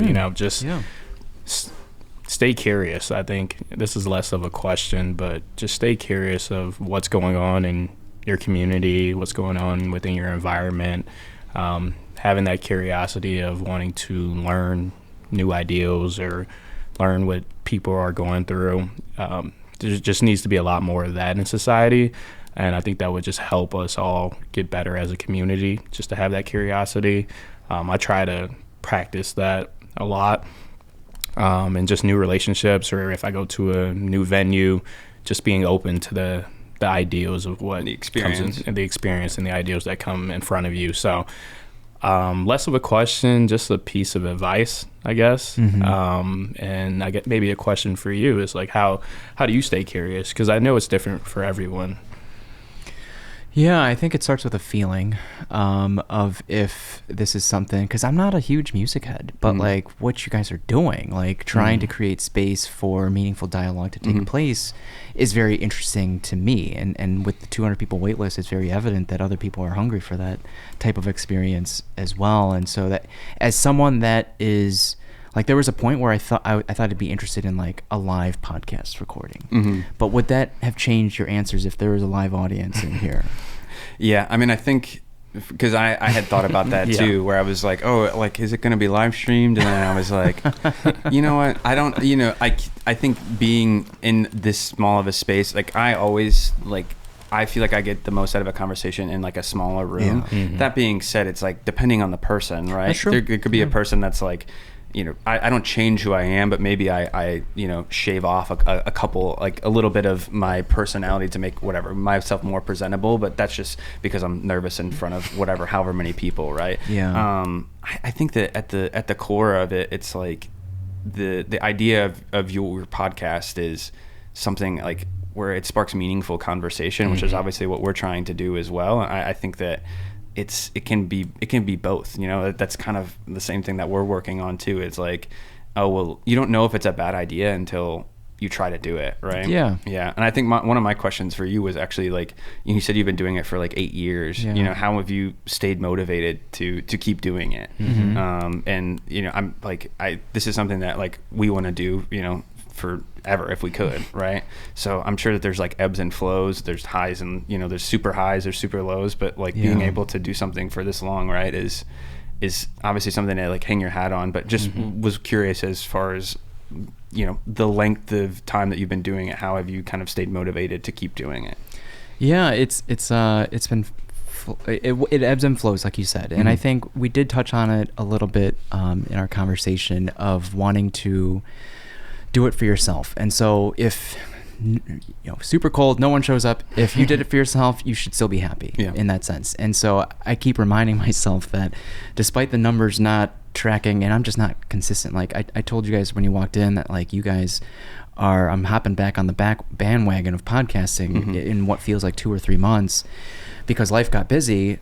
Stay curious. I think this is less of a question, but just stay curious of what's going on in your community, what's going on within your environment, having that curiosity of wanting to learn new ideals or learn what people are going through. There just needs to be a lot more of that in society, and I think that would just help us all get better as a community, just to have that curiosity. I try to practice that a lot. And just new relationships, or if I go to a new venue, just being open to the ideals of what the experience and the ideals that come in front of you. So less of a question, just a piece of advice, I guess. And I get maybe a question for you is like, how do you stay curious? Because I know it's different for everyone. Yeah, I think it starts with a feeling of if this is something, because I'm not a huge music head, but like what you guys are doing, like trying to create space for meaningful dialogue to take place is very interesting to me. And with the 200 people wait list, it's very evident that other people are hungry for that type of experience as well. And so that as someone that is... Like there was a point where I thought I'd be interested in like a live podcast recording, but would that have changed your answers if there was a live audience in here? Yeah, I mean, I think because I had thought about that too, where I was like, oh, like is it going to be live streamed? And then I was like, you know what? I don't, I think being in this small of a space, like I always like. I feel like I get the most out of a conversation in like a smaller room. That being said, it's like depending on the person, right? That's true. There could be a person that's like, I don't change who I am, but maybe I shave off a couple, like a little bit of my personality to make myself more presentable. But that's just because I'm nervous in front of however many people, right? Yeah. I think that at the core of it, it's like the idea of your podcast is something like where it sparks meaningful conversation, which is obviously what we're trying to do as well. I think that it can be both. That's kind of the same thing that we're working on too. It's like, oh well, you don't know if it's a bad idea until you try to do it, right? Yeah. And I think one of my questions for you was actually like, you said you've been doing it for like 8 years. How have you stayed motivated to keep doing it? And I'm like, this is something that like we want to do, forever if we could, right? So I'm sure that there's like ebbs and flows, there's highs and there's super highs, there's super lows, but like being able to do something for this long, right, is obviously something to like hang your hat on. But just was curious as far as the length of time that you've been doing it, how have you kind of stayed motivated to keep doing it? Yeah, it's been it ebbs and flows, like you said, and I think we did touch on it a little bit in our conversation of wanting to do it for yourself. And so if super cold, no one shows up, if you did it for yourself, you should still be happy in that sense. And so I keep reminding myself that despite the numbers not tracking, and I'm just not consistent, like I told you guys when you walked in that like you guys are, I'm hopping back on the bandwagon of podcasting in what feels like 2 or 3 months, because life got busy.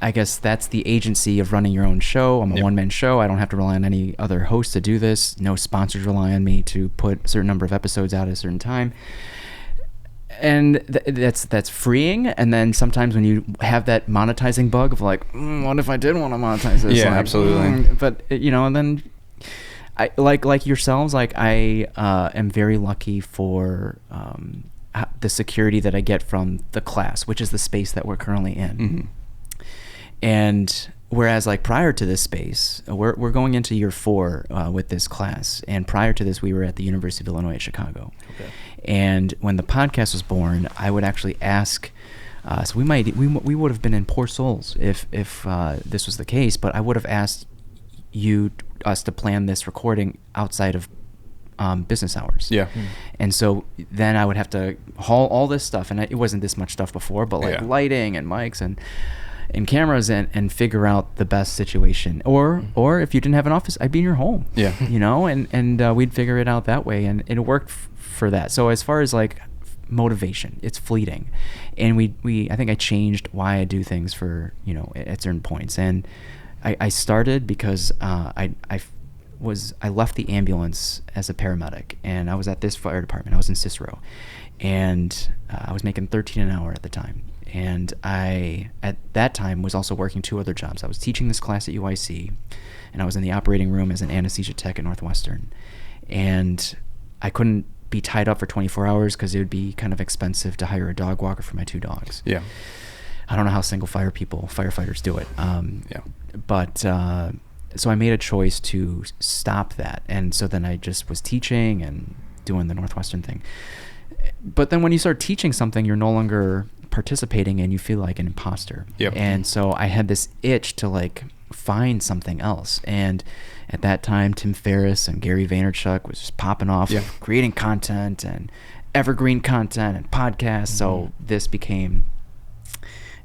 I guess that's the agency of running your own show. I'm a one-man show. I don't have to rely on any other host to do this. No sponsors rely on me to put a certain number of episodes out at a certain time. And that's freeing. And then sometimes when you have that monetizing bug of like, what if I did want to monetize this? Yeah, like, absolutely. But, and then I like yourselves. Like I am very lucky for the security that I get from the class, which is the space that we're currently in. Mm-hmm. And whereas like prior to this space, we're going into year 4 with this class, and prior to this, we were at the University of Illinois at Chicago. Okay. And when the podcast was born, I would actually ask. So we would have been in poor souls if this was the case, but I would have asked us to plan this recording outside of business hours. Yeah. And so then I would have to haul all this stuff, and it wasn't this much stuff before, but like lighting and mics and cameras and figure out the best situation. Or if you didn't have an office, I'd be in your home. Yeah. You know, and we'd figure it out that way, and it worked for that. So as far as like motivation, it's fleeting, and I think I changed why I do things for, you know, at certain points. And I started because I left the ambulance as a paramedic, and I was at this fire department. I was in Cicero, and I was making $13 an hour at the time. And I, at that time, was also working 2 other jobs. I was teaching this class at UIC, and I was in the operating room as an anesthesia tech at Northwestern. And I couldn't be tied up for 24 hours because it would be kind of expensive to hire a dog walker for my 2 dogs. Yeah. I don't know how single firefighters do it. But so I made a choice to stop that. And so then I just was teaching and doing the Northwestern thing. But then when you start teaching something, you're no longer participating and you feel like an imposter. Yep. And so I had this itch to like find something else. And at that time, Tim Ferriss and Gary Vaynerchuk was just popping off, creating content and evergreen content and podcasts. Mm-hmm. So this became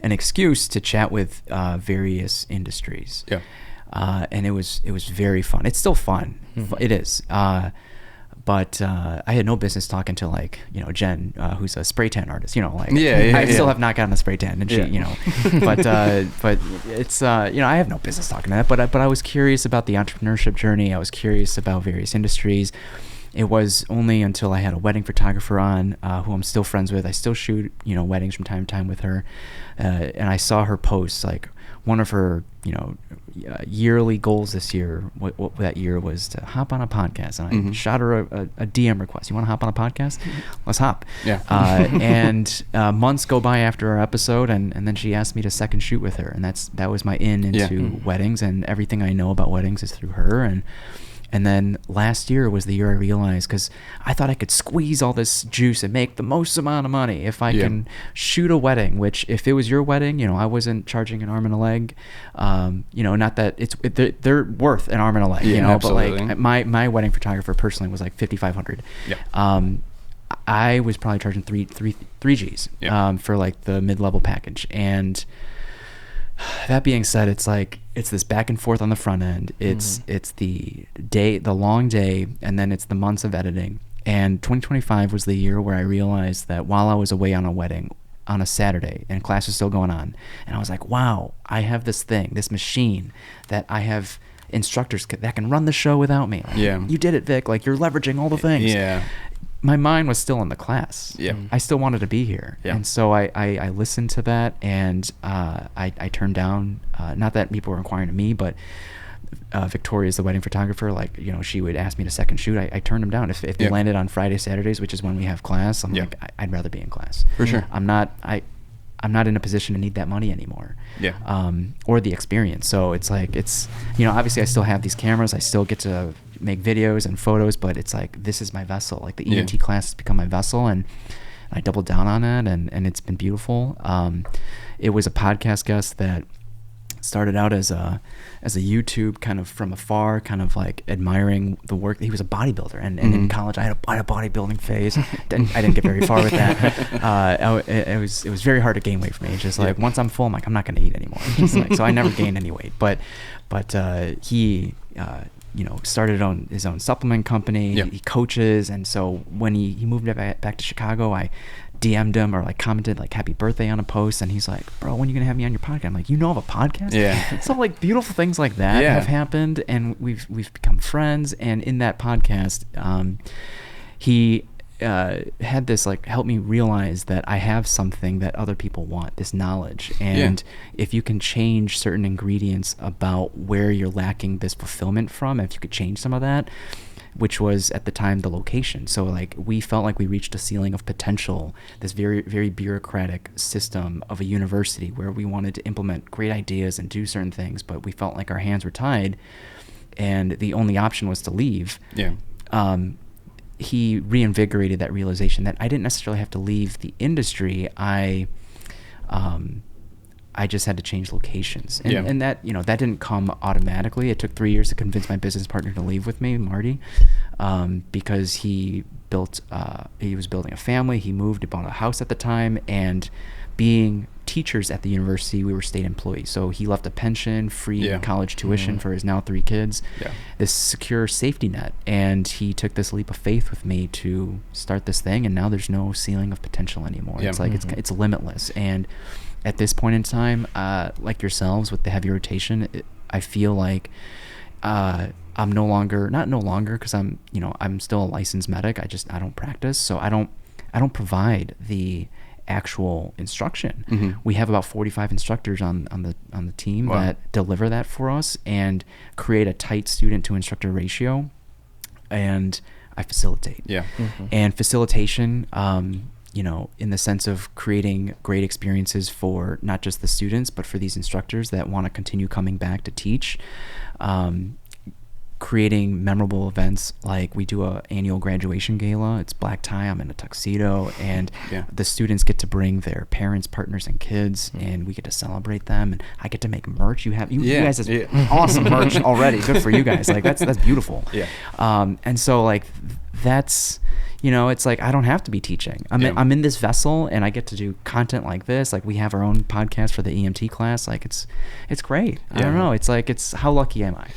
an excuse to chat with various industries. Yeah. And it was very fun. It's still fun. Mm-hmm. It is. But I had no business talking to, like, you know, Jen, who's a spray tan artist, you know, like, I still have not gotten a spray tan, and she, you know, but it's, you know, I have no business talking to that, but I was curious about the entrepreneurship journey. I was curious about various industries. It was only until I had a wedding photographer on, who I'm still friends with. I still shoot, you know, weddings from time to time with her. And I saw her post, like, one of her, you know, yearly goals this year, what that year was to hop on a podcast. And I shot her a DM request. You want to hop on a podcast? Let's hop. Yeah. And months go by after our episode, and then she asked me to second shoot with her. And that was my into weddings, and everything I know about weddings is through her. And then last year was the year I realized, because I thought I could squeeze all this juice and make the most amount of money if I can shoot a wedding, which if it was your wedding, you know, I wasn't charging an arm and a leg. You know, not that they're worth an arm and a leg, you know, absolutely. But like my wedding photographer personally was like $5,500. Yeah. I was probably charging three G's for like the mid-level package. And that being said, it's like, it's this back and forth on the front end. It's the long day, and then it's the months of editing. And 2025 was the year where I realized that while I was away on a wedding on a Saturday and class was still going on, and I was like, wow, I have this thing, this machine that I have instructors that can run the show without me. Like, you did it, Vic. Like, you're leveraging all the things. Yeah. My mind was still in the class. Yeah. I still wanted to be here. Yeah. And so I listened to that, and I turned down, not that people were inquiring to me, but Victoria's the wedding photographer. Like, you know, she would ask me to second shoot. I turned them down. If they landed on Friday, Saturdays, which is when we have class, I'm like, I'd rather be in class. For sure. I'm not in a position to need that money anymore. Yeah. Or the experience. So it's like, you know, obviously I still have these cameras. I still get to make videos and photos, but it's like, this is my vessel. Like, the ENT class has become my vessel, and I doubled down on it, and it's been beautiful. It was a podcast guest that started out as a YouTube kind of from afar, kind of like admiring the work. He was a bodybuilder, and in college I had a bodybuilding phase. I didn't get very far with that. It was very hard to gain weight for me. It's just like, once I'm full, I'm like, I'm not going to eat anymore. Just like, so I never gained any weight. But he you know, started on his own supplement company. He coaches, and so when he moved back to Chicago, I DM'd him or like commented like happy birthday on a post, and he's like, bro, when are you gonna have me on your podcast? I'm like, you know, I have a podcast. Yeah. So like beautiful things like that have happened, and we've become friends. And in that podcast, he had this like help me realize that I have something that other people want, this knowledge. And if you can change certain ingredients about where you're lacking this fulfillment from, if you could change some of that, which was at the time the location. So like we felt like we reached a ceiling of potential, this very, very bureaucratic system of a university where we wanted to implement great ideas and do certain things, but we felt like our hands were tied and the only option was to leave. He reinvigorated that realization that I didn't necessarily have to leave the industry. I just had to change locations, and that, you know, that didn't come automatically. It took 3 years to convince my business partner to leave with me, Marty, because he was building a family. He moved, he bought a house at the time, and being teachers at the university, we were state employees. So he left a pension, free college tuition for his now 3 kids, this secure safety net. And he took this leap of faith with me to start this thing. And now there's no ceiling of potential anymore. It's like, it's limitless. And at this point in time, like yourselves with the heavy rotation, I feel like, I'm not no longer, cause I'm still a licensed medic. I don't practice. So I don't provide the actual instruction. We have about 45 instructors on the team that deliver that for us and create a tight student to instructor ratio, and I facilitate. And facilitation, in the sense of creating great experiences for not just the students, but for these instructors that want to continue coming back to teach. Creating memorable events, like we do a annual graduation gala. It's black tie, I'm in a tuxedo, and the students get to bring their parents, partners, and kids, and we get to celebrate them, and I get to make merch. You guys have awesome merch already. Good for you guys. Like that's beautiful. And so like that's, it's like I don't have to be teaching. I'm in this vessel, and I get to do content like this. Like we have our own podcast for the EMT class. Like it's great. I don't know. It's like, it's how lucky am I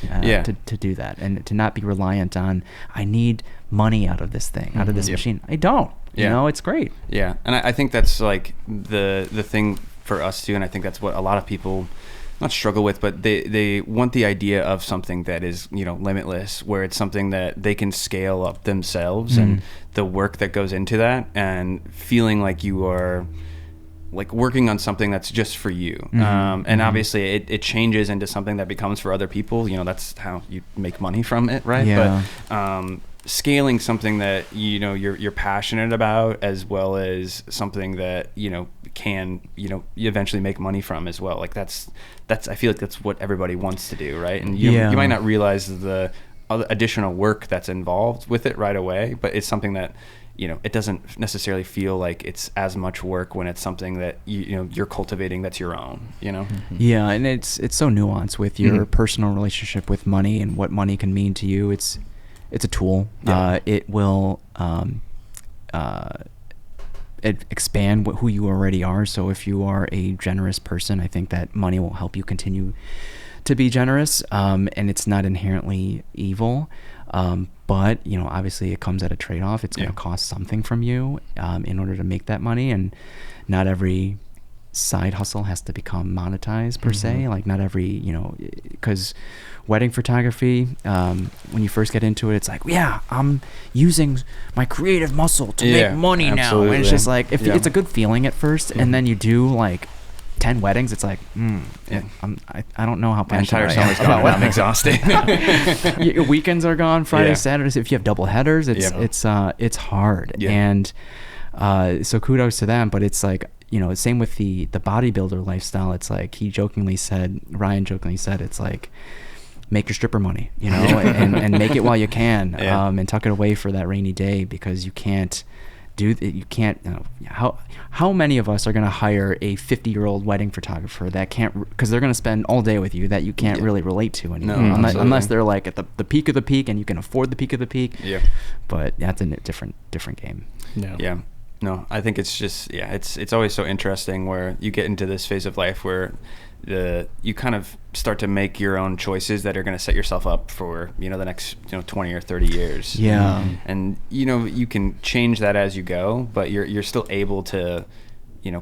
to do that, and to not be reliant on, I need money out of this thing, out of this machine. I don't. It's great. Yeah, and I think that's like the thing for us too, and I think that's what a lot of people not struggle with, but they want the idea of something that is, limitless, where it's something that they can scale up themselves, and the work that goes into that, and feeling like you are like working on something that's just for you. And obviously it changes into something that becomes for other people. That's how you make money from it, right? But scaling something that you're passionate about, as well as something that can you eventually make money from as well. Like that's I feel like that's what everybody wants to do, right? And you might not realize the other additional work that's involved with it right away, but it's something that it doesn't necessarily feel like it's as much work when it's something that you're cultivating that's your own. Yeah, and it's so nuanced with your personal relationship with money and what money can mean to you. It's a tool. It will expand who you already are. So if you are a generous person, I think that money will help you continue to be generous, and it's not inherently evil. But obviously it comes at a trade-off. It's going to cost something from you in order to make that money, and not every side hustle has to become monetized per se. Like not every, because wedding photography, when you first get into it, it's like, I'm using my creative muscle to make money now. And it's just like, if it's a good feeling at first, and then you do like 10 weddings, it's like, I don't know how passionate my entire summer's gone. I'm exhausted. Your weekends are gone, Fridays, Saturdays. If you have double headers, it's hard. And so kudos to them, but it's like, same with the bodybuilder lifestyle. It's like Ryan jokingly said, it's like, make your stripper money, and make it while you can, and tuck it away for that rainy day, because you can't how many of us are going to hire a 50-year-old wedding photographer that can't, because they're going to spend all day with you, that you can't really relate to anymore, unless they're like at the peak of the peak and you can afford the peak of the peak. But that's a different game. No, I think it's just it's always so interesting where you get into this phase of life where you kind of start to make your own choices that are going to set yourself up for the next 20 or 30 years. And you can change that as you go, but you're still able to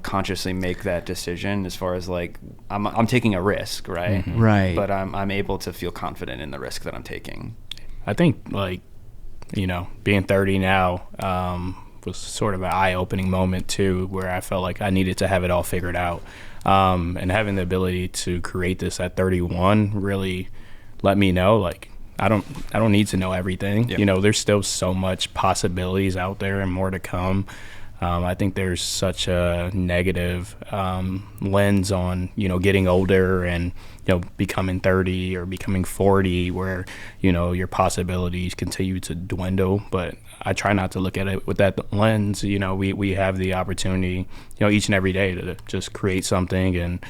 consciously make that decision, as far as like I'm taking a risk, right? Right. But I'm able to feel confident in the risk that I'm taking. I think like being 30 now, was sort of an eye-opening moment too, where I felt like I needed to have it all figured out. And having the ability to create this at 31 really let me know, like, I don't need to know everything. Yep. You know, there's still so much possibilities out there and more to come. I think there's such a negative lens on, you know, getting older and, you know, becoming 30 or becoming 40, where, you know, your possibilities continue to dwindle. But I try not to look at it with that lens. You know, we have the opportunity, you know, each and every day to just create something and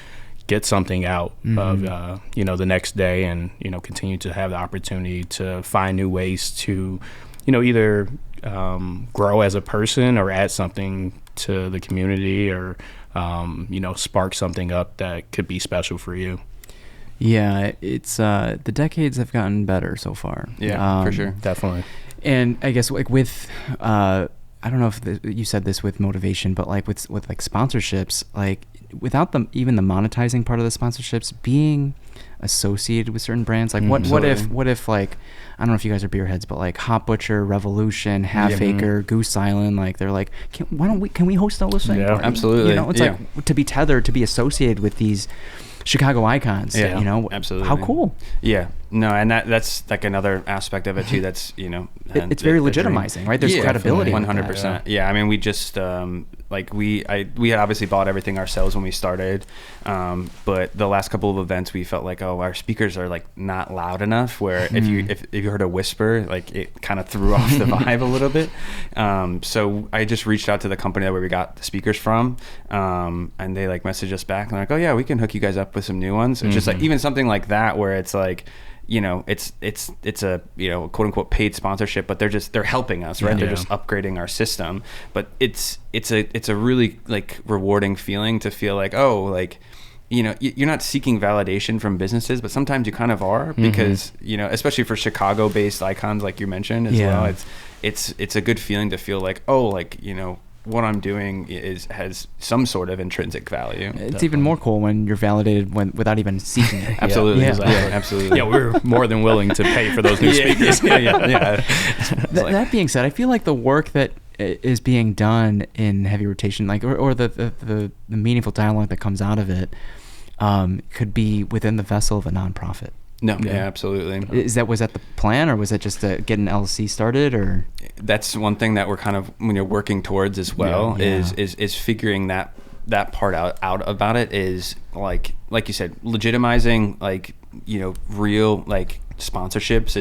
get something out of, you know, the next day, and, you know, continue to have the opportunity to find new ways to, you know, either grow as a person or add something to the community, or, you know, spark something up that could be special for you. Yeah, it's the decades have gotten better so far. Yeah, for sure. Definitely. And I guess like with, I don't know if you said this with motivation, but like with like sponsorships, like without even the monetizing part of the sponsorships, being associated with certain brands, like what if like, I don't know if you guys are beer heads, but like Hop Butcher, Revolution, Half Acre, Goose Island, like they're like, can we host a listening party? Absolutely. You know, it's like to be tethered, to be associated with these Chicago icons. Yeah, you know, absolutely. How cool. Yeah, no, and that's like another aspect of it too. That's, you know, it's very legitimizing, right? There's credibility. 100%. Yeah, I mean, we just like we had obviously bought everything ourselves when we started, but the last couple of events we felt like, oh, our speakers are like not loud enough. Where if you heard a whisper, like it kind of threw off the vibe a little bit. So I just reached out to the company where we got the speakers from, and they like messaged us back and they're like, oh yeah, we can hook you guys up with some new ones. It's just like even something like that where it's like, you know, it's a, you know, quote unquote paid sponsorship, but they're helping us, right? They're just upgrading our system. But it's a really like rewarding feeling to feel like, oh, like, you know, you're not seeking validation from businesses, but sometimes you kind of are, because, you know, especially for Chicago based icons, like you mentioned as well, it's a good feeling to feel like, oh, like, you know, what I'm doing has some sort of intrinsic value. It's definitely even more cool when you're validated without even seeking it. Absolutely. Absolutely. Yeah, we're more than willing to pay for those new speakers. That being said, I feel like the work that is being done in heavy rotation, like or the meaningful dialogue that comes out of it, could be within the vessel of a nonprofit. No, yeah, absolutely. Was that the plan, or was it just to get an LLC started, or? That's one thing that we're kind of, you know, working towards as well, is figuring that part out about it, is like you said, legitimizing, like, you know, real like sponsorships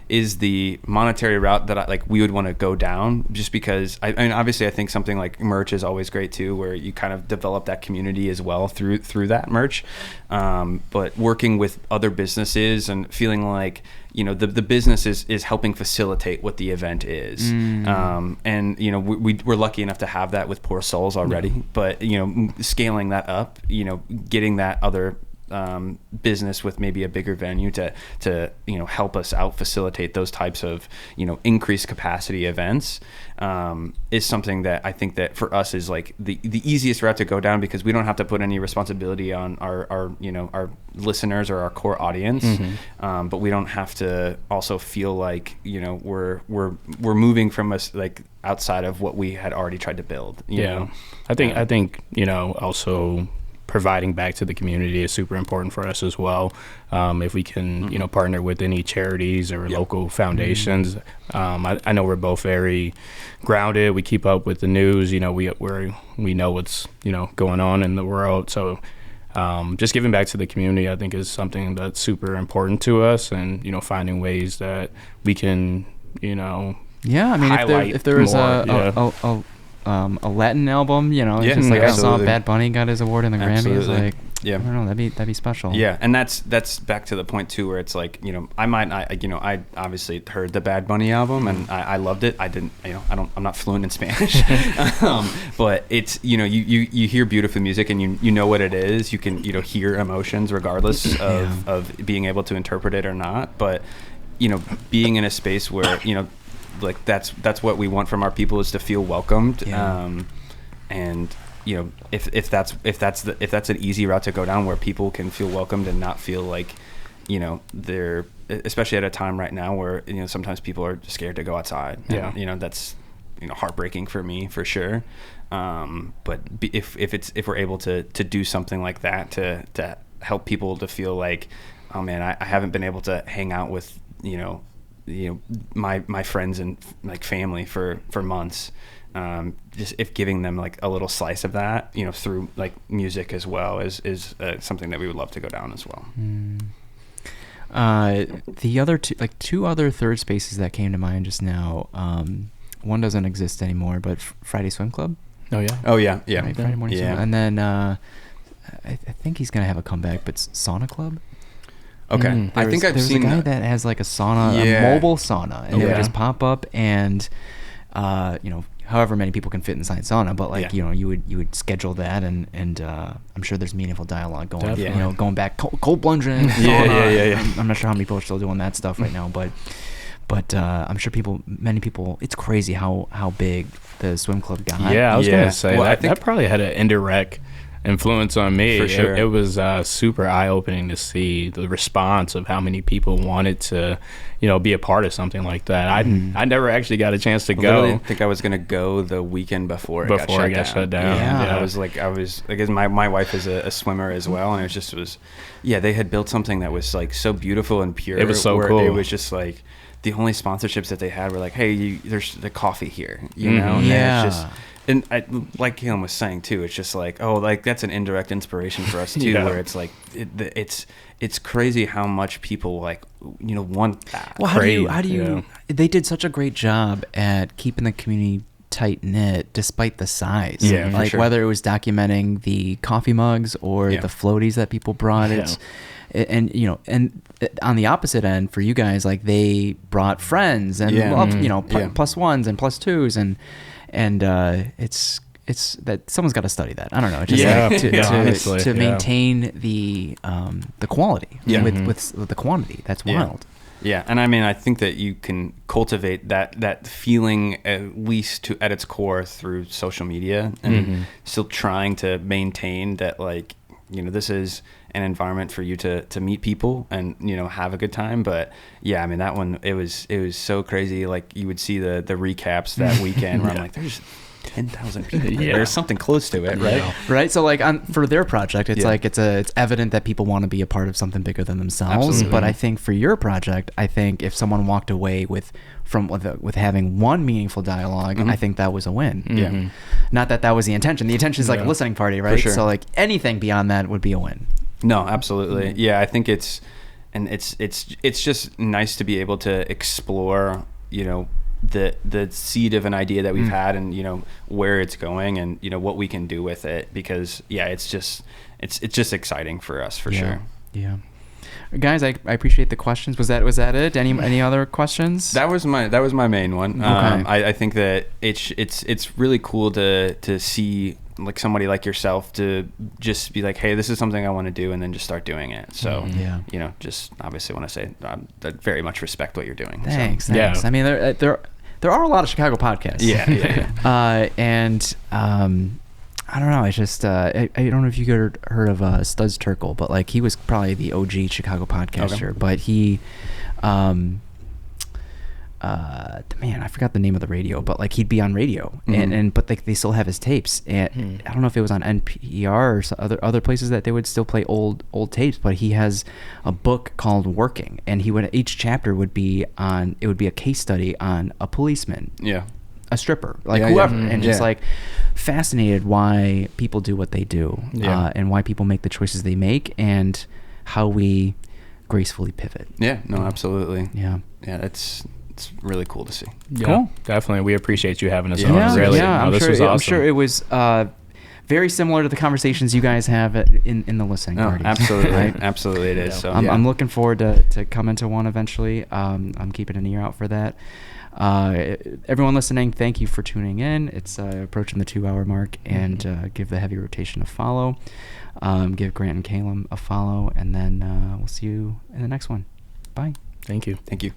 is the monetary route that we would want to go down, just because I mean, obviously I think something like merch is always great too, where you kind of develop that community as well through that merch, but working with other businesses and feeling like, you know, the business is helping facilitate what the event is, and, you know, we're lucky enough to have that with Poor Souls already, but, you know, scaling that up, you know, getting that other business with maybe a bigger venue to you know, help us out facilitate those types of, you know, increased capacity events, is something that I think that for us is like the easiest route to go down, because we don't have to put any responsibility on our you know, our listeners or our core audience, but we don't have to also feel like, you know, we're moving from us like outside of what we had already tried to build. You know? I think you know, also providing back to the community is super important for us as well. If we can, you know, partner with any charities or local foundations. I know we're both very grounded. We keep up with the news. You know, we know what's, you know, going on in the world. So just giving back to the community, I think, is something that's super important to us. And, you know, finding ways that we can, you know, I mean, if there was a Latin album, you know, just like I saw Bad Bunny got his award in the Grammys, like, I don't know, that'd be special. Yeah, and that's back to the point too, where it's like, you know, I obviously heard the Bad Bunny album and I loved it. I didn't, you know, I'm not fluent in Spanish, but it's, you know, you hear beautiful music and you know what it is. You can, you know, hear emotions regardless of being able to interpret it or not. But, you know, being in a space where, you know, like that's what we want from our people, is to feel welcomed, and, you know, if that's an easy route to go down, where people can feel welcomed and not feel like, you know, they're, especially at a time right now where, you know, sometimes people are scared to go outside, and, you know, that's heartbreaking for me for sure. But if we're able to do something like that to help people to feel like, oh man, I haven't been able to hang out with my friends and like family for months. Just if giving them like a little slice of that, through like music as well is something that we would love to go down as well. The other two other third spaces that came to mind just now. One doesn't exist anymore, but Friday Swim Club. Oh yeah. Right, Friday morning swim. And then I think he's gonna have a comeback, but Sauna Club. Okay. I think I've seen a guy that has like a sauna, a mobile sauna, and they would just pop up and, however many people can fit inside sauna, but you would schedule that and I'm sure there's meaningful dialogue going, going back cold plunging. Yeah. I'm not sure how many people are still doing that stuff right now, but I'm sure many people, it's crazy how big the swim club got. Yeah, I was going to say that probably had an indirect influence on me. For sure. It was super eye-opening to see the response of how many people wanted to, be a part of something like that. I never actually got a chance to go. I think I was gonna go the weekend before it got shut down. Yeah. I was like, my wife is a swimmer as well, and it was they had built something that was like so beautiful and pure. It was so cool. It was just like the only sponsorships that they had were like, hey, there's the coffee here, And it's just. And like Kalium was saying too, it's just like, that's an indirect inspiration for us too, where it's like it's crazy how much people want that. Well, how do you? They did such a great job at keeping the community tight knit despite the size. Yeah, like sure. whether it was documenting the coffee mugs or the floaties that people brought. And on the opposite end for you guys, like they brought friends and plus ones and plus twos and it's that someone's got to study that. I don't know. Just to maintain the quality with the quantity. That's wild. Yeah, and I mean, I think that you can cultivate that feeling at least at its core through social media, and still trying to maintain that, this is an environment for you to meet people and have a good time. But I mean, that one, it was so crazy. Like you would see the recaps that weekend where I'm like, there's 10,000 people. There's something close to it, right? Right. So for their project, it's it's evident that people want to be a part of something bigger than themselves. Absolutely. But I think for your project, if someone walked away with having one meaningful dialogue, I think that was a win. Yeah. Not that was the intention. The intention is like a listening party, right? For sure. So anything beyond that would be a win. No, absolutely. Yeah, I think it's just nice to be able to explore, the seed of an idea that we've had and, where it's going and, what we can do with it, because it's just exciting for us for sure. Yeah. Guys, I appreciate the questions. Was that it? Any other questions? That was my main one. Okay. I think that it's really cool to see like somebody like yourself to just be like, hey, this is something I want to do, and then just start doing it. So just obviously want to say I very much respect what you're doing. Thanks. Yeah. I mean, there are a lot of Chicago podcasts. Yeah. And I don't know. It's just I don't know if you heard of Studs Terkel, but he was probably the OG Chicago podcaster. Okay. But he, man, I forgot the name of the radio, but he'd be on radio, but they still have his tapes. And I don't know if it was on NPR or other places that they would still play old tapes. But he has a book called Working, and each chapter would be a case study on a policeman. Yeah. A stripper, whoever, and just fascinated why people do what they do, and why people make the choices they make, and how we gracefully pivot. Yeah, no, absolutely. Yeah, it's really cool to see. Yeah, cool. Definitely. We appreciate you having us on. Really. Yeah, this was awesome. I'm sure it was very similar to the conversations you guys have in the listening parties. Absolutely, right? Absolutely it is. So I'm looking forward to coming to one eventually. I'm keeping an ear out for that. Everyone listening, thank you for tuning in. It's approaching the 2-hour mark, and give the Heavy Rotation a follow. Give Grant and Kalium a follow, and then we'll see you in the next one. Bye. Thank you. Thank you.